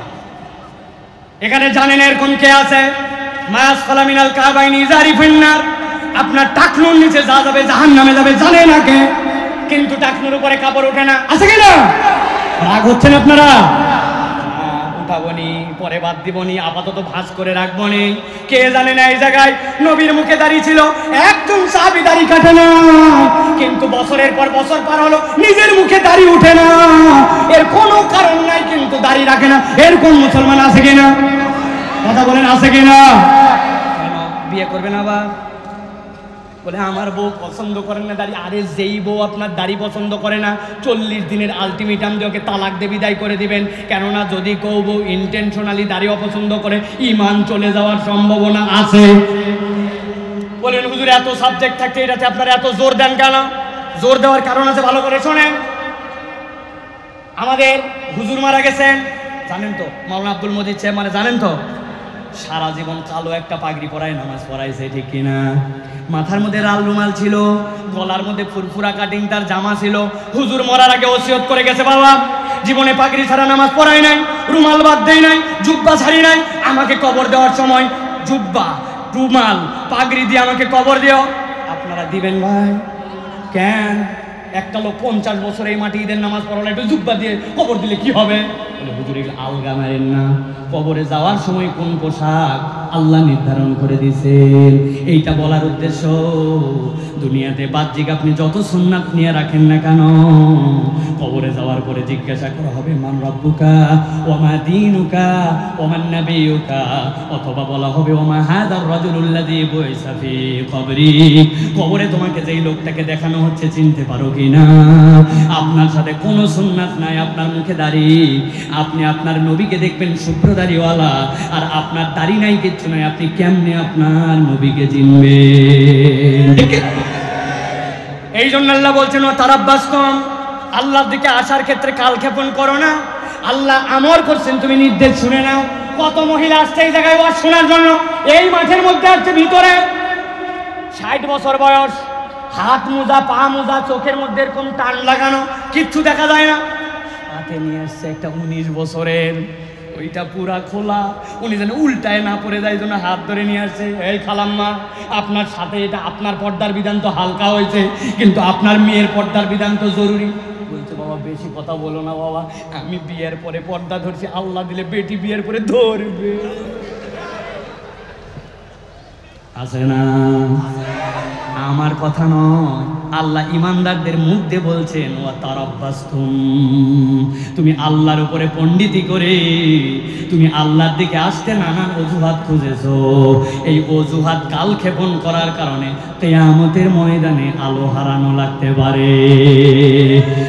এখানে জানেন এরকম কে আছে? মাস ফালামিনাল কাবাইনি জারিফিন্নার, আপনার টাকনুর নিচে যা যাবে জাহান্নামে যাবে, জানে না কে? কিন্তু টাকনুর উপরে কাপড় ওঠে না, আছে কিনা? রাগ হচ্ছেন আপনারা? উঠাবনি, পরে বাদ দিবনি, আপাতত ভাঁজ করে রাখবনি। কে জানে না এই জায়গায় নবীর মুখে দাড়ি ছিল, একদম সাহাবী দাড়ি কাটে না, কিন্তু বছরের পর বছর পার হলো নিজের মুখে দাড়ি উঠে না, এর কোনো কারণ নাই, কিন্তু দাড়ি রাখে না। এরকম মুসলমান আছে কিনা? কথা বলেন আছে কিনা? কেন বিয়ে করবেন আবার? বলে আমার বউ পছন্দ করেন না দাড়ি। আরে যেই বউ আপনার দাড়ি পছন্দ করে না, 40 দিনের আলটিমেটাম দিয়ে ওকে তালাক দিয়ে বিদায় করে দিবেন। কেননা যদি কেউ বউ ইন্টেনশনালি দাড়ি অপছন্দ করে, ইমান চলে যাওয়ার সম্ভাবনা আছে। বলেন হুজুর এত সাবজেক্ট থাকতে এটাতে আপনারা এত জোর দেন কেন? জোর দেওয়ার কারণ আছে, ভালো করে শোনেন। আমাদের হুজুর মারা গেছেন, জানেন তো? মাওলানা আব্দুল মজিদ সাহেব, মানে জানেন তো? সারা জীবন কালো একটা পাগড়ি পরায় নামাজ পড়াইছে, ঠিক কিনা? মাথার মধ্যে লাল রুমাল ছিল, গলার মধ্যে ফুরফুরা কাটিং তার জামা ছিল। হুজুর মরার আগে ওসিয়ত করে গেছে, বাবা জীবনে পাগড়ি ছাড়া নামাজ পড়াই নাই, রুমাল বাদ দেই নাই, জুব্বা ছাড়ি নাই, আমাকে কবর দেওয়ার সময় জুব্বা রুমাল পাগড়ি দিয়ে আমাকে কবর দিও। আপনারা দিবেন ভাই? কেন? একটা লোক 50 বছর এই মাটি ঈদের নামাজ পড়ালো, একটু জুব্বা দিয়ে কবর দিলে কি হবে? বলে হুজুর এগুলো আলগা মারেন না, কবরে যাওয়ার সময় কোন পোশাক আল্লাহ নির্ধারণ করে দিয়েছেন, এইটা বলার উদ্দেশ্য। দুনিয়াতে বাহ্যিক আপনি যত সুন্নাত নিয়ে রাখেন না কেন, কবরে যাওয়ার পরে জিজ্ঞাসা করা হবে মান রব্বুকা ওয়া মা দীনুকা ওয়া মান নাবিয়ুকা, অথবা বলা হবে ওয়া মা হাযার রাজুলুল্লাযী বুইসা ফী কবরি, কবরে তোমাকে যেই লোকটাকে দেখানো হচ্ছে চিনতে পারো কিনা? আপনার সাথে কোনো সুন্নাত নাই, আপনার মুখে দাড়ি, আপনি আপনার নবীকে দেখবেন শুভ্র দাড়িওয়ালা, আর আপনার দাড়ি নাই, কিচ্ছু নাই, আপনি কেমনে আপনার নবীকে চিনবেন? এই জন্য আল্লাহ বলছেন ও তারাব্বাসতুম, আল্লাহর দিকে আসার ক্ষেত্রে কালক্ষেপণ করো না। আল্লাহ আমর করছেন, তুমি নির্দেশ শুনে নাও। কত মহিলা আসছে এই জায়গায় ওয়াজ শোনার জন্য, এই মাঠের মধ্যে আসছে ভিতরে, 60 বছর বয়স, হাত মোজা পা মোজা, চোখের মধ্যে এরকম টান লাগানো, কিচ্ছু দেখা যায় না। হাতে নিয়ে আসছে একটা 19 বছরের, ওইটা পুরা খোলা, উনি যেন উল্টায় না পড়ে যায়, জন্য হাত ধরে নিয়ে আসছে। এই খালাম্মা, আপনার সাথে এটা আপনার পর্দার বিধান তো হালকা হয়েছে, কিন্তু আপনার মেয়ের পর্দার বিধান তো জরুরি। বলছে বাবা বেশি কথা বলো না বাবা, আমি বিয়ের পরে পর্দা ধরছি, আল্লাহ দিলে বেটি বিয়ের পরে ধরবে। আছে না? আমার কথা নয়, আল্লাহ ইমানদারদের মুখ দিয়ে বলছেন ওয়া তারাব্বাসতুম, তুমি আল্লাহর উপরে পণ্ডিতি করে তুমি আল্লাহর দিকে আসতে নানান অজুহাত খুঁজেছো। এই অজুহাত কালক্ষেপণ করার কারণে কিয়ামতের ময়দানে আলো হারানো লাগতে পারে।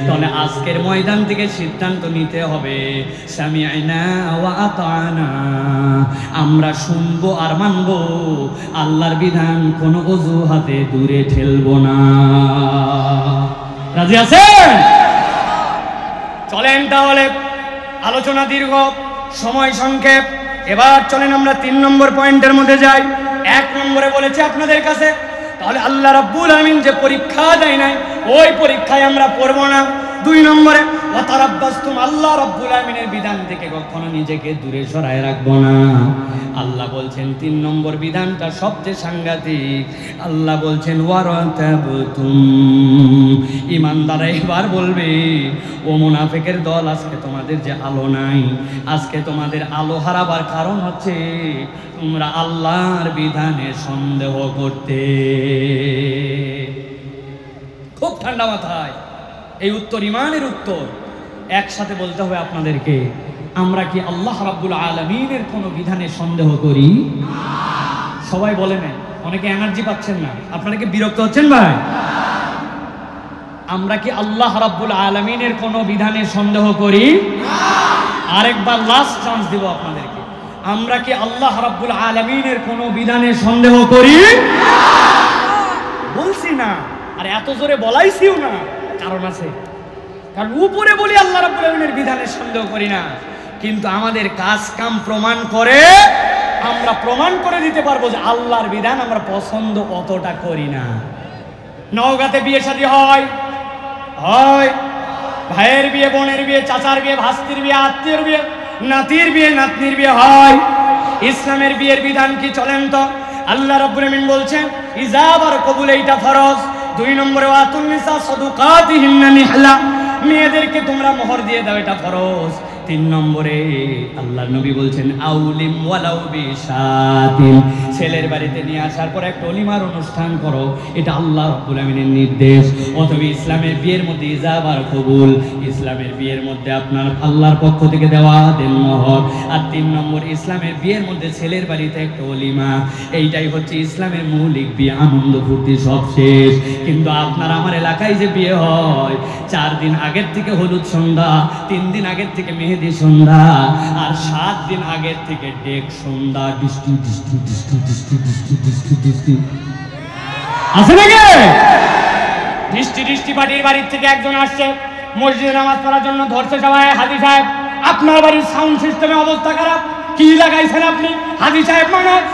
তাহলে আজকের ময়দান থেকে সিদ্ধান্ত নিতে হবে, সামি'না ওয়া আতা'না, আমরা শুনবো আর মানবো, আল্লাহর বিধান কোন অজুহাতে দূরে ঠেলবো না। রাজি আছেন? চলেন তাহলে, আলোচনা দীর্ঘ, সময় সংক্ষেপ, এবার চলেন আমরা 3 নম্বর পয়েন্টের মধ্যে যাই। 1 নম্বরে বলেছি আপনাদের কাছে, তাহলে আল্লাহ রাব্বুল আমিন যে পরীক্ষা দেয় নাই, ওই পরীক্ষায় আমরা পড়বো না। 2 নম্বরে ওয়া তারাব্বাসতুম, আল্লাহ রাব্বুল আমিনের বিধান থেকে কখনো নিজেকে দূরে সরায় রাখবো না। আল্লাহ বলছেন 3 নম্বর বিধানটা সবচেয়ে সাংঘাতিক। আল্লাহ বলছেন ওয়ারাতাবতুম, ইমানদাররা এবার বলবে ও মুনাফিকের দল, আজকে তোমাদের যে আলো নাই, আজকে তোমাদের আলো হারাবার কারণ হচ্ছে তোমরা আল্লাহর বিধানে সন্দেহ করতে। খুব ঠান্ডা মাথায় এই উত্তর, ইমানের উত্তর একসাথে বলতে হবে আপনাদেরকে। আমরা কি আল্লাহ রাব্বুল আলামিনের কোন বিধানে সন্দেহ করি? সবাই বলে নেন, অনেকে এনার্জি পাচ্ছেন না, আপনারা কি বিরক্ত হচ্ছেন ভাই? আমরা কি আল্লাহ রাব্বুল আলামিনের কোন বিধানে সন্দেহ করি? আরেকবার লাস্ট চান্স দিব আপনাদেরকে, আমরা কি আল্লাহ রাব্বুল আলামিনের কোনো বিধানে সন্দেহ করি? বলছি না, আর এত জোরে বলাইছিও না, কারণ আছে। কারণ উপরে বলি আল্লাহ রাব্বুল আলামিনের বিধানে সন্দেহ করি না, কিন্তু আমাদের কাজ কাম প্রমাণ করে আমরা প্রমাণ করে দিতে পারবো যে আল্লাহর বিধান আমরা পছন্দ অতটা করি না। নওগাঁতে বিয়ে শাদী হয়, ভাইয়ের বিয়ে, বোনের বিয়ে, চাচার বিয়ে, ভাস্তির বিয়ে, আত্মীয়ের বিয়ে, নাতির বিয়ে, নাতনির বিয়ে হয়। ইসলামের বিয়ের বিধান কি চলেন তো? আল্লাহ রাব্বুল আমিন বলছেন ইজাবার কবুল, এইটা ফরজ। 2 নম্বরে ওয়াতুন নিসা সাদুকাতিহিন্না নিহলা, মেয়েদেরকে তোমরা মোহর দিয়ে দাও, এটা ফরজ। 3 নম্বরে আল্লাহর নবী বলছেন আউলিম ওয়ালাউ বিশাতিন, ছেলের বাড়িতে নিয়ে আসার পর একটা অলিমার অনুষ্ঠান করো, এটা আল্লাহ রাব্বুল আমিনের নির্দেশ। অথবা ইসলামের বিয়ের মধ্যে ইজাবার কবুল, ইসলামের বিয়ের মধ্যে আপনার আল্লাহর পক্ষ থেকে দেওয়া দেন মোহর। আর 3 নম্বর ইসলামের বিয়ের মধ্যে ছেলের বাড়িতে একটা অলিমা, এইটাই হচ্ছে ইসলামের মৌলিক বিয়ে, আনন্দ ফুর্তি সব শেষ। কিন্তু আপনার আমার এলাকায় যে বিয়ে হয়, 4 দিন আগের থেকে হলুদ সন্ধ্যা, 3 দিন আগের থেকে মেহেদি সন্ধ্যা, আর 7 দিন আগের থেকে ডেক সন্ধ্যা, ডিস্টি ডিস্টি ডিস্টি ডিস্টি ডিস্টি ডিস্টি ডিস্টি আছে নাকি? ডিস্টি ডিস্টি পার্টির বাড়ির থেকে একজন আসছে মসজিদে নামাজ পড়ার জন্য, ধরছে সবাই, হাজী সাহেব আপনার বাড়ির সাউন্ড সিস্টেমে অবস্থা খারাপ, কি লাগাইছেন আপনি? হাজী সাহেব মানুষ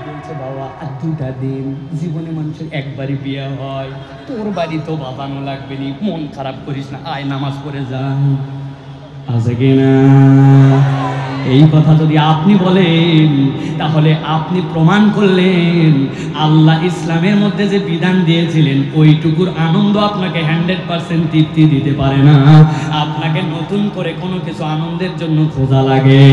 বলছে বাবা, আর 2টা দিন জীবনে মানুষের একবারই বিয়ে হয়, তোর বাড়ি তো বাজানো লাগবে নি, মন খারাপ করিস না, আয় নামাজ পড়ে যা। আছে কিনা? এই কথা যদি আপনি বলেন তাহলে আপনি প্রমাণ করলেন আল্লাহ ইসলামের মধ্যে যে বিধান দিয়েছিলেন ওইটুকুর আনন্দ আপনাকে 100% তৃপ্তি দিতে পারে না। আপনাকে নতুন করে কোনো কিছু আনন্দের জন্য খোঁজা লাগে।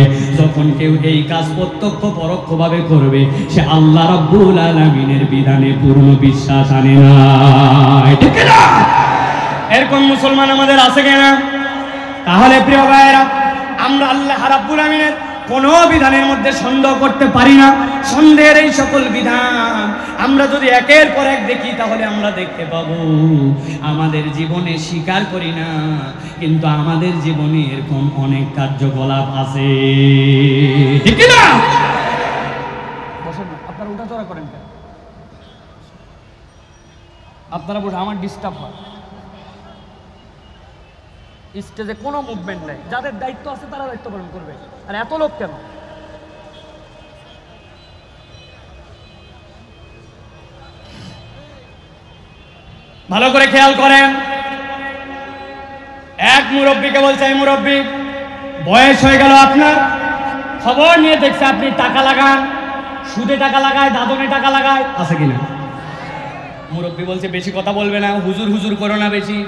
যখন কেউ এই কাজ প্রত্যক্ষ পরোক্ষভাবে করবে, সে আল্লাহ রাব্বুল আলামিনের বিধানে পূর্ণ বিশ্বাস আনে না। ঠিক না? এরকম মুসলমান আমাদের আছে কিনা? তাহলে প্রিয় ভাইয়েরা, আমরা আল্লাহ রাব্বুল আমিনের কোনো বিধানের মধ্যে সন্দেহ করতে পারি না। সন্দেহের এই সকল বিধান আমরা যদি একের পর এক দেখি, তাহলে আমরা দেখতে পাবো আমাদের জীবনে স্বীকার করি না, কিন্তু আমাদের জীবনে এরকম অনেক কার্যকলাপ আছে। ঠিক না? বসেন না, আপনারা উঠাচড়া করেন কেন? আপনারা বসে, আমার ডিস্টার্ব হয়। স্টেজে কোনো মুভমেন্ট নাই, যাদের দায়িত্ব আছে তারা দায়িত্ব পালন করবে, আর এত লোক কেন? ভালো করে খেয়াল করেন। এক মুরব্বীকে বলছে, এই মুরব্বী বয়স হয়ে গেল আপনার, খবর নিয়ে দেখছে আপনি টাকা লাগান, সুদে টাকা লাগায়, দাদনে টাকা লাগায়, আছে কিনা? মুরব্বী বলছে বেশি কথা বলবে না, হুজুর হুজুর করো না বেশি,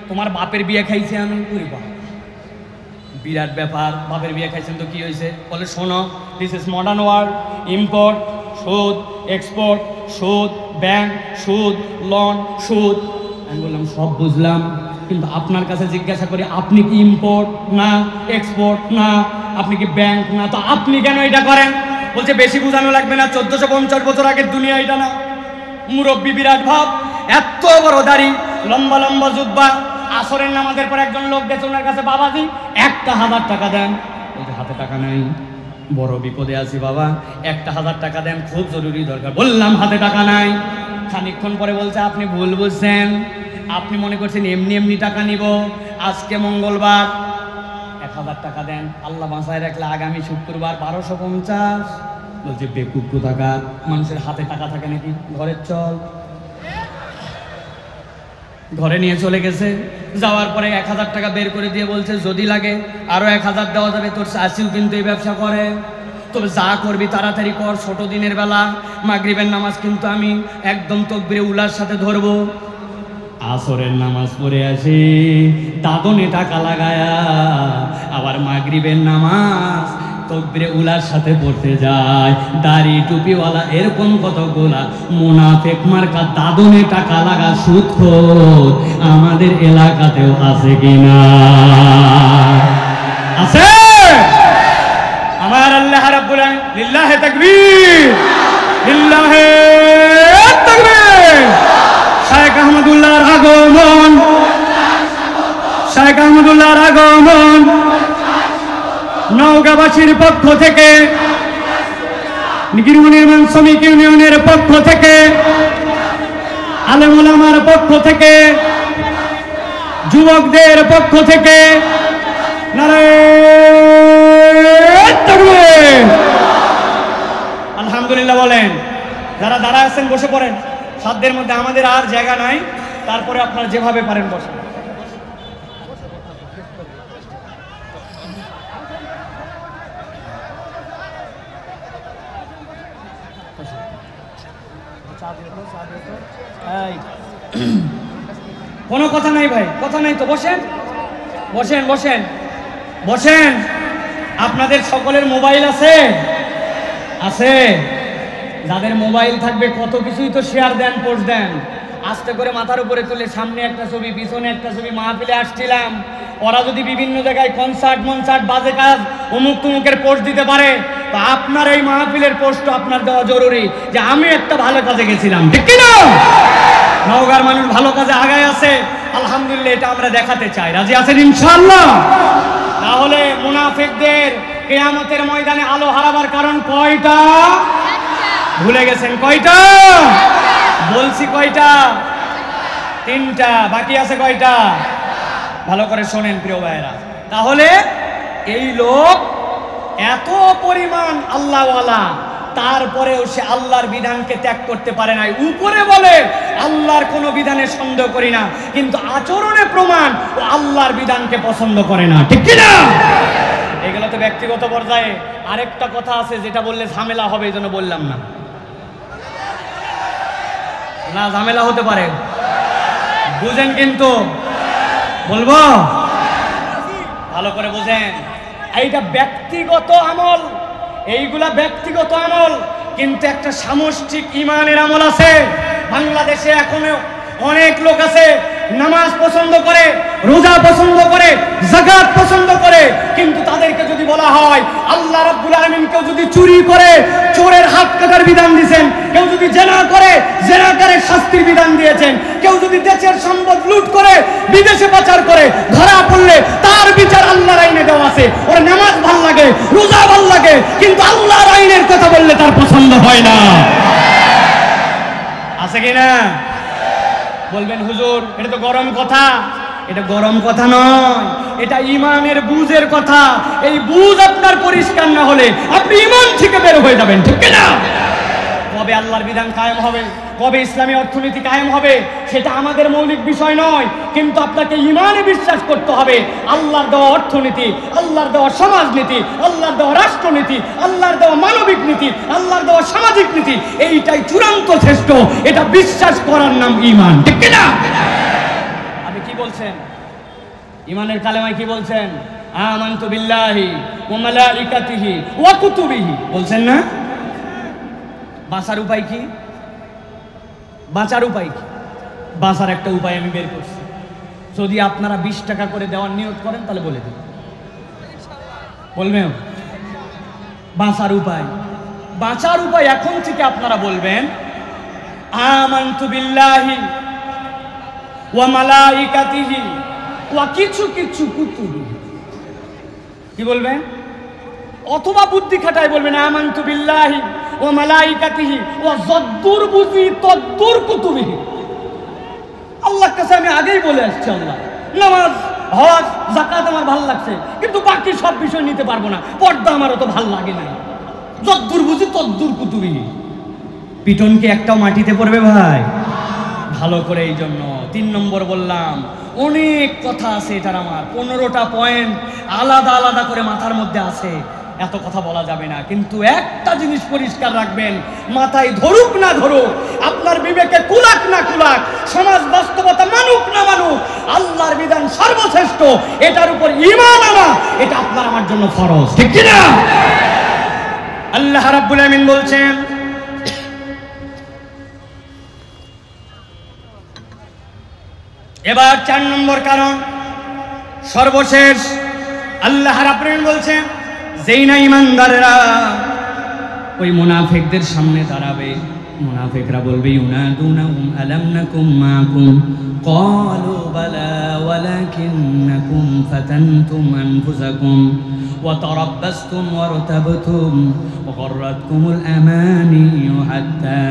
তোমার বাপের বিয়ে খাইছে আমি। বিরাট ব্যাপার, বাপের বিয়ে খাইছেন তো কি হয়েছে? বলে শোনো, this is modern world, import সুদ, এক্সপোর্ট সুদ, ব্যাংক সুদ, লোন সুদ। আমি বললাম সব বুঝলাম, কিন্তু আপনার কাছে জিজ্ঞাসা করি, আপনি কি ইম্পোর্ট না, এক্সপোর্ট না, আপনি কি ব্যাংক না, তো আপনি কেন এটা করেন? বলছে বেশি বোঝানো লাগবে না, 1450 বছর আগের দুনিয়া এটা না। মুরব্বী বিরাট ভাব, এত বড় দাড়ি, লম্বা লম্বা জুব্বা। আসরের নামাজের পর একজন লোক গেছে ওনার কাছে, বাবাজি 1000 টাকা দেন। বলছে হাতে টাকা নাই, বড় বিপদে আছি বাবা, 1000 টাকা দেন, খুব জরুরি দরকার। বললাম হাতে টাকা নাই। খানিকক্ষণ পরে বলছে আপনি ভুল বুঝছেন, আপনি মনে করছেন এমনি এমনি টাকা নিব, আজকে মঙ্গলবার 1000 টাকা দেন, আল্লাহ বাঁচায় রাখলে আগামী শুক্রবার 1250। বলছে বেকুব কোথাকার, মানুষের হাতে টাকা থাকে নাকি? ঘরের চল। ঘরে নিয়ে চলে গেছে, যাওয়ার পরে 1000 টাকা বের করে দিয়ে বলছে যদি লাগে আরো 1000 দেওয়া যাবে, তোর চাচিও কিন্তু এই ব্যবসা করে, তবে যা করবি তাড়াতাড়ি কর, ছোট দিনের বেলা, মাগরিবের নামাজ কিন্তু আমি একদম তকবিরে উলার সাথে ধরবো। আসরের নামাজ পড়ে আসি, দাদনে টাকা লাগায়া, আবার মাগরিবের নামাজ তকবিরে উলার সাথে পড়তে যায়। দাড়ি টুপিওয়ালা এরকম কতগুলা মুনাফিক মার্কা দাদনে টাকা লাগা সুদখোর আমাদের এলাকাতেও আছে কিনা? আছে। আমার আল্লাহ রাব্বুল আলামিন, লিল্লাহি তাকবীর, লিল্লাহি তাকবীর। শেখ আহমদুল্লাহর আগমন, শেখ আহমদুল্লাহর আগমন, নওগাঁবাসীর পক্ষ থেকে, গৃহ নির্মাণ শ্রমিক ইউনিয়নের পক্ষ থেকে, আলেম ওলামার পক্ষ থেকে, যুবকদের পক্ষ থেকে নারায়ে তাকবীর। আলহামদুলিল্লাহ বলেন। যারা দাঁড়ায় আছেন বসে পড়েন, সাধ্যের মধ্যে আমাদের আর জায়গা নাই, তারপরে আপনারা যেভাবে পারেন বসেন। কোনো কথা নাই ভাই, কথা নাই তো, বসেন বসেন বসেন বসেন। আপনাদের সকলের মোবাইল আছে? আছে। যাদের মোবাইল থাকবে কত কিছুই তো শেয়ার দেন, পোস্ট দেন। আস্তে করে মাথার উপরে তুলে সামনে একটা ছবি, পিছনে একটা ছবি। মাহফিলে আসছিলাম, ওরা যদি বিভিন্ন জায়গায় কনসার্ট মনসার্ট বাজে কাজ অমুক তুমুকের পোস্ট দিতে পারে, তো আপনার এই মাহফিলের পোস্টও আপনার দেওয়া জরুরি যে আমি একটা ভালো কাজে গেছিলাম, ঠিক কিনা? নওগাঁর মানুষ ভালো কাজে আগায় আছে, আলহামদুলিল্লাহ, এটা আমরা দেখাতে চাই। রাজি আছেন ইনশাআল্লাহ? তাহলে মুনাফিকদের কিয়ামতের ময়দানে আলো হারাবার কারণ কয়টা? ভুলে গেছেন কয়টা? বলছি কয়টা? তিনটা। বাকি আছে কয়টা? ভালো করে শোনেন প্রিয় ভাইরা। তাহলে এই লোক এত পরিমাণ আল্লাহওয়ালা, তারপরেও সে আল্লাহর বিধানকে ত্যাগ করতে পারে নাই। উপরে বলে আল্লাহর কোনো বিধানে সন্দেহ করি না, কিন্তু আচরণে প্রমাণ ও আল্লাহর বিধানকে পছন্দ করে না, ঠিক কিনা? এগুলো তো ব্যক্তিগত পর্যায়ে। আরেকটা কথা আছে যেটা বললে ঝামেলা হবে, এই জন্য বললাম না। না, ঝামেলা হতে পারে, বুঝেন কিন্তু বলবো, ভালো করে বুঝেন। এইটা ব্যক্তিগত আমল, এইগুলা ব্যক্তিগত আমল, কিন্তু একটা সামষ্টিক ইমানের আমল আছে। বাংলাদেশে এখনো অনেক লোক আছে নামাজ পছন্দ করে, রোজা পছন্দ করে, যাকাত পছন্দ করে, কিন্তু তাদেরকে যদি বলা হয় আল্লাহ রাব্বুল আলামিন কেউ যদি চুরি করে চোরের হাত কাটার বিধান দিয়েছেন, কেউ যদি জেনা করে জেনাকারের শাস্তির বিধান দিয়েছেন, কেউ যদি দেশের সম্পদ লুট করে বিদেশে পাচার করে ধরা পড়লে তার বিচার আল্লাহর আইনে দেওয়া আছে। ওর নামাজ ভাল লাগে, রোজা ভাল লাগে, কিন্তু আল্লাহর আইনের কথা বললে তার পছন্দ হয় না। আছে কি না? বলবেন হুজুর এটা তো গরম কথা। এটা গরম কথা নয়, এটা ইমানের বুঝের কথা। এই বুঝ আপনার পরিষ্কার না হলে আপনি ইমান থেকে বের হয়ে যাবেন, ঠিক না? কবে আল্লাহর বিধান কায়েম হবে, কবে ইসলামী অর্থনীতি কায়েম হবে, সেটা আমাদের মৌলিক বিষয় নয়, কিন্তু আপনাকে ইমানে বিশ্বাস করতে হবে আল্লাহর দেওয়া অর্থনীতি, আল্লাহর দেওয়া সমাজনীতি, আল্লাহর দেওয়া রাষ্ট্রনীতি, আল্লাহর দেওয়া মানবিক নীতি, আল্লাহর দেওয়া সামাজিক নীতি, এইটাই চূড়ান্ত শ্রেষ্ঠ। এটা বিশ্বাস করার নাম ঈমান, ঠিক না? আপনি কি বলছেন? ঈমানের কালেমায় কি বলছেন? আমানতু বিল্লাহি ওয়া মালাইকাতিহি ওয়া কুতুবিহি বলছেন না? বাঁচার উপায় কি? বাঁচার উপায় কি? বাঁচার একটা উপায় আমি বের করছি। যদি আপনারা 20 টাকা করে দেওয়ার নিয়ত করেন তাহলে বলে দিন, বলবেন বাঁচার উপায়। বাঁচার উপায় এখন থেকে আপনারা বলবেন আমানতু বিল্লাহি ওয়া মালাইকাতিহি ওয়া কিছু কিছু কুতুবিহি। কি বলবেন? অথবা বুদ্ধি খাটায় বলবেন আমানতু বিল্লাহি ওয়া মালাইকাতিহি ওয়া যদ্দুর বুঝি তদ্দুর কুতুবিহি। আল্লাহর কাছে আমি আগেই বলে আসছি, আল্লাহ নামাজ হজ যাকাত আমার ভালো লাগছে, কিন্তু বাকি সব বিষয় নিতে পারবো না, পর্দা আমার অত ভালো লাগে না। যদ্দুর বুঝি তদ্দুর কুতুবিহি। পিটন কি একটাও মাটিতে পড়বে ভাই? ভালো করে। এই জন্য 3 নম্বর বললাম, অনেক কথা আছে এটার, আমার 15টা পয়েন্ট আলাদা আলাদা করে মাথার মধ্যে আছে, এত কথা বলা যাবে না। কিন্তু একটা জিনিস পরিষ্কার রাখবেন, মাথায় ধরুক না ধরুক, আপনার বিবেকে কুলাক না কুলাক, সমাজ বাস্তবতা মানুক না মানুক, আল্লাহর বিধান সর্বশ্রেষ্ঠ, এটার উপর ঈমান আনা এটা আপনার আমার জন্য ফরজ, ঠিক কি না? আল্লাহ রাব্বুল আমিন বলছেন এবার 4 নম্বর কারণ, সর্বশেষ। আল্লাহ রাব্বুল আমিন বলছেন যেই না ইমানদাররা ওই মুনাফিকদের সামনে দাঁড়াবে, মুনাফিকরা বলবে ইউনাদুনাহুম আলাম নাকুম মাকুম ক্বালু বালা ওয়ালাকিন্নাকুম ফাতানতুম আনফুসাকুম وتربصتم وارتبتم وغرتكم الأماني حتى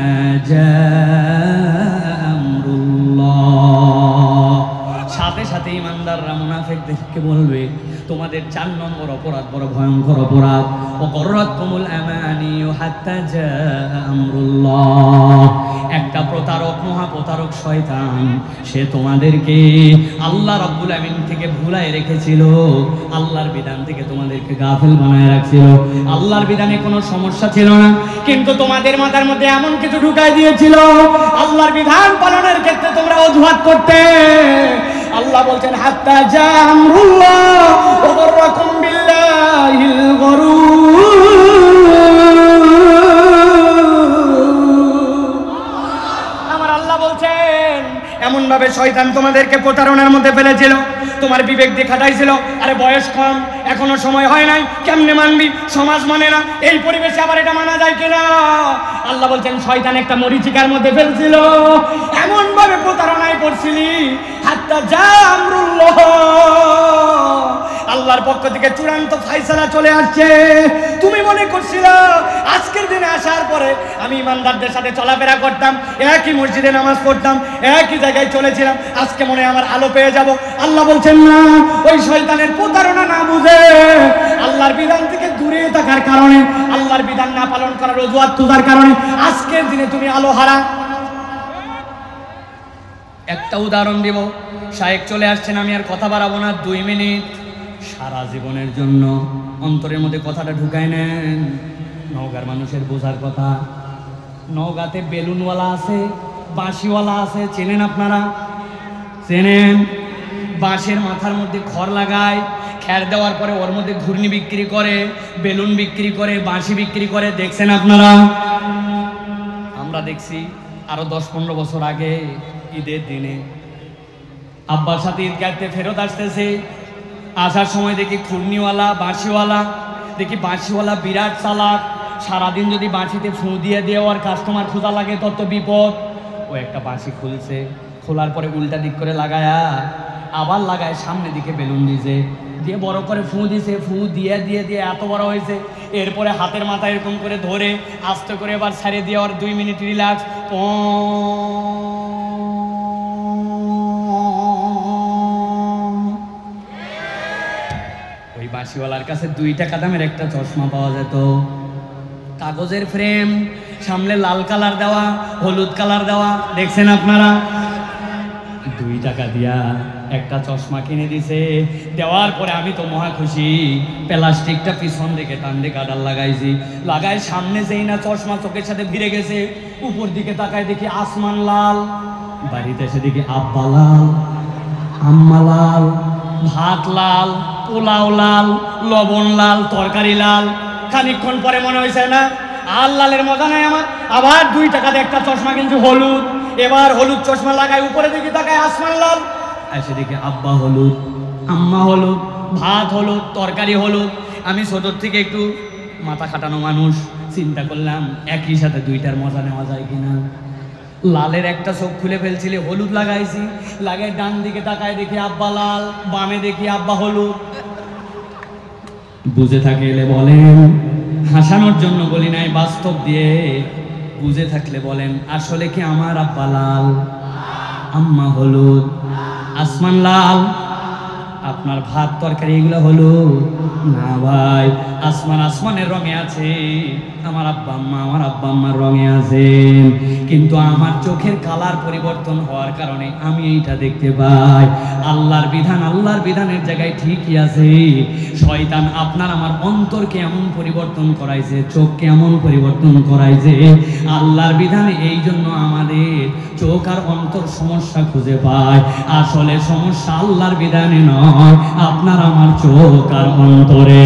جاء أمر الله সাথে সাথে ইমানদাররা মুনাফিকদেরকে বলবে তোমাদের 4 নম্বর অপরাধ বড় ভয়ঙ্কর অপরাধ ওয়াগরাতকুমুল আমানি হাত্তা জাআ আমরুল্লাহ একটা প্রতারক মহা প্রতারক শয়তান সে তোমাদেরকে আল্লাহ রাব্বুল আমিন থেকে ভুলায় রেখেছিল আল্লাহর বিধান থেকে তোমাদেরকে গাফিল বানায় রাখছিল আল্লাহর বিধানে কোনো সমস্যা ছিল না কিন্তু তোমাদের মাথার মধ্যে এমন কিছু ঢুকাই দিয়েছিল আল্লাহর বিধান পালনের ক্ষেত্রে তোমরা অজুহাত করতে আল্লাহ বলছেন হাত্তা জা আমরুল্লাহ ওয়া গররাকুম বিল্লাহিল গরুর আমার আল্লাহ বলছেন এমন ভাবে শয়তান তোমাদেরকে প্রতারণার মধ্যে ফেলেছিল তোমার বিবেক দিয়ে খাটাইছিল আরে বয়স কম এখনো সময় হয় নাই কেমনে মানবি সমাজ মানে না এই পরিবেশে আবার এটা মানা যায় কিনা আল্লাহ বলছেন শয়তান একটা মরিচিকার মধ্যে ফেলছিল এমন ভাবে প্রতারণায় পড়ছিলি হাত্তা জা আমরুল্লাহ আল্লাহর পক্ষ থেকে চূড়ান্ত ফয়সালা চলে আসছে তুমি মনে করছিলা আজকের দিনে আসার পরে আমি ইমানদারদের সাথে চলাফেরা করতাম একই মসজিদে নামাজ পড়তাম একই জায়গায় চলেছিলাম আজকে মনে আমার আলো পেয়ে যাব আল্লাহ বলছেন না ওই শয়তানের প্রতারণা না বুঝে আল্লাহর বিধান থেকে দূরে থাকার কারণে আল্লাহর বিধান না পালন করার অজুহাত তোলার কারণে আজকের দিনে তুমি আলো হারা একটা উদাহরণ দিব শায়েখ চলে আসছেন আমি আর কথা বাড়াবো না 2 মিনিট সারা জীবনের জন্য অন্তরের মধ্যে কথাটা ঢুকায় নেন নওগাঁর মানুষের বোঝার কথা নওগাঁতে বেলুনওয়ালা আছে বাঁশিওয়ালা আছে চেনেন আপনারা চেনেন বাঁশের মাথার মধ্যে খড় লাগায় খ্যার দেওয়ার পরে ওর মধ্যে ঘূর্ণি বিক্রি করে বেলুন বিক্রি করে বাঁশি বিক্রি করে দেখছেন আপনারা আমরা দেখছি আরো 10-15 বছর আগে ঈদের দিনে আব্বার সাথে ঈদগাহতে ফেরত আসতেছে আসার সময় দেখি ঘূর্ণিওয়ালা বাঁশিওয়ালা দেখি বাঁশিওয়ালা বিরাট চালাক সারাদিন যদি বাঁশিতে ফুঁ দিয়ে ওর কাস্টমার খোঁজা লাগে তত বিপদ ও একটা বাঁশি খুলছে খোলার পরে উল্টা দিক করে লাগায়া আবার লাগায় সামনে দিকে বেলুন দিয়েছে দিয়ে বড় করে ফুঁ দিছে ফুঁ দিয়ে দিয়ে দিয়ে এত বড় হয়েছে এরপরে হাতের মাথা এরকম করে ধরে আস্তে করে এবার ছাড়িয়ে দিয়ে ওর 2 মিনিট রিল্যাক্স ওই বাঁশিওয়ালার কাছে 2 টাকা দামের একটা চশমা পাওয়া যেত কাগজের ফ্রেম সামনে লাল কালার দেওয়া হলুদ কালার দেওয়া দেখছেন আপনারা 2 টাকা দিয়া একটা চশমা কিনে দিছে দেওয়ার পরে আমি তো মহা খুশি প্লাস্টিকটা পিছন দিকে টান দিয়ে কাটার লাগাইছি লাগাই সামনে যেই না চশমা চোখের সাথে ভিড়ে গেছে উপর দিকে তাকায় দেখি আসমান লাল বাড়িতে এসে দেখি আব্বা লাল আম্মা লাল ভাত লাল পোলাও লাল লবণ লাল তরকারি লাল খানিকক্ষণ পরে মনে হয়েছে না আর লালের মজা নাই আমার আবার 2 টাকাতে একটা চশমা কিনছি হলুদ এবার হলুদ চশমা লাগাই উপরে দিকে তাকায় আসমান লাল এসে দেখি আব্বা হলুদ আম্মা হলুদ ভাত হলুদ তরকারি হলুদ আমি ছোটোর থেকে একটু মাথা খাটানো মানুষ চিন্তা করলাম একই সাথে 2টার মজা নেওয়া যায় কিনা লালের একটা চোখ খুলে ফেলছিলে হলুদ লাগাইছি লাগাই ডান দিকে তাকায় দেখি আব্বা লাল বামে দেখি আব্বা হলুদ বুঝে থাকলে বলেন হাসানোর জন্য বলি নাই বাস্তব দিয়ে বুঝে থাকলে বলেন আসলে কি আমার আব্বা লাল আম্মা হলুদ আসমান লাল আপনার ভাত তরকারি এগুলো হলো না ভাই আসমানের রঙে আছে আমার আব্বা আম্মার রঙে আছে কিন্তু আমার চোখের কালার পরিবর্তন হওয়ার কারণে আমি এইটা দেখতে পাই আল্লাহর বিধানের জায়গায় ঠিকই আছে শয়তান আপনার আমার অন্তরকে এমন পরিবর্তন করাইছে চোখকে এমন পরিবর্তন করাইছে আল্লাহর বিধানে এই জন্য আমাদের চোখ আর অন্তর সমস্যা খুঁজে পায় আসলে সমস্যা আল্লাহর বিধানে নয় আপনার আমার চোখ আর অন্তরে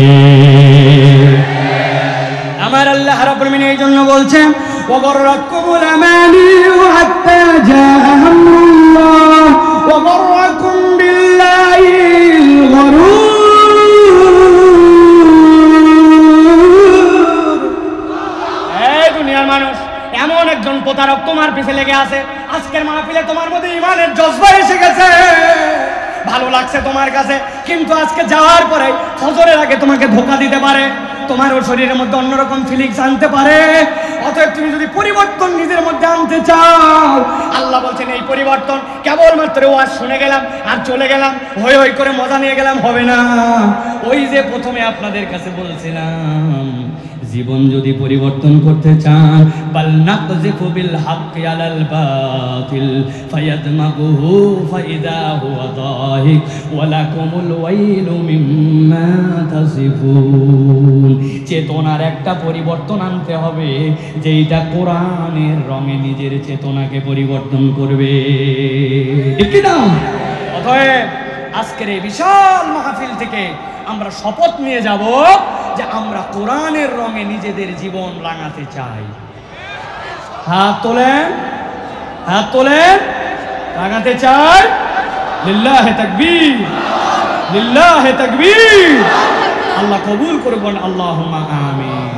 আমার আল্লাহ রাব্বুল আলামিন এই জন্য বলছেন ওয়াগররাকুমুল আমানি হাত্তা জাআ আমরুল্লাহ ওয়াগররাকুম বিল্লাহিল গরুর এই দুনিয়ার মানুষ এমন একজন প্রতারক তোমার পিছে লেগে আছে আজকের মাহফিলে তোমার মধ্যে ঈমানের জজবা এসে গেছে ভালো লাগছে তোমার কাছে, কিন্তু আজকে যাওয়ার পরে ফজরের আগে তোমাকে ধোঁকা দিতে পারে, তোমারও শরীরের মধ্যে অন্যরকম ফিলিংস আনতে পারে। অতএব তুমি যদি পরিবর্তন নিজের মধ্যে আনতে চাও, আল্লাহ বলছেন এই পরিবর্তন কেবলমাত্র ওয়াজ শুনে গেলাম আর চলে গেলাম, হই হই করে মজা নিয়ে গেলাম হবে না। ওই যে প্রথমে আপনাদের কাছে বলছিলাম, জীবন যদি পরিবর্তন করতে চান, বাল নাকযিফু বিল হাক্কি আলাল বাতিল ফায়াদমাগুহু ফাইদা হুয়া যাহিক ওয়া লাকুমুল ওয়াইলু মিম্মা তাসিফুন। চেতনার একটা পরিবর্তন আনতে হবে, যেইটা কোরআনের রঙে নিজের চেতনাকে পরিবর্তন করবে, ঠিক না? অতএব আজকের এই বিশাল মাহফিল থেকে আমরা শপথ নিয়ে যাব যে আমরা কোরআনের রঙে নিজেদের জীবন রাঙাতে চাই। হাত তোলেন, হাত তোলেন, রাঙাতে চাই। লিল্লাহে তাকবীর, লিল্লাহে তাকবীর। আল্লাহ কবুল করবেন, আল্লাহুম্মা আমিন।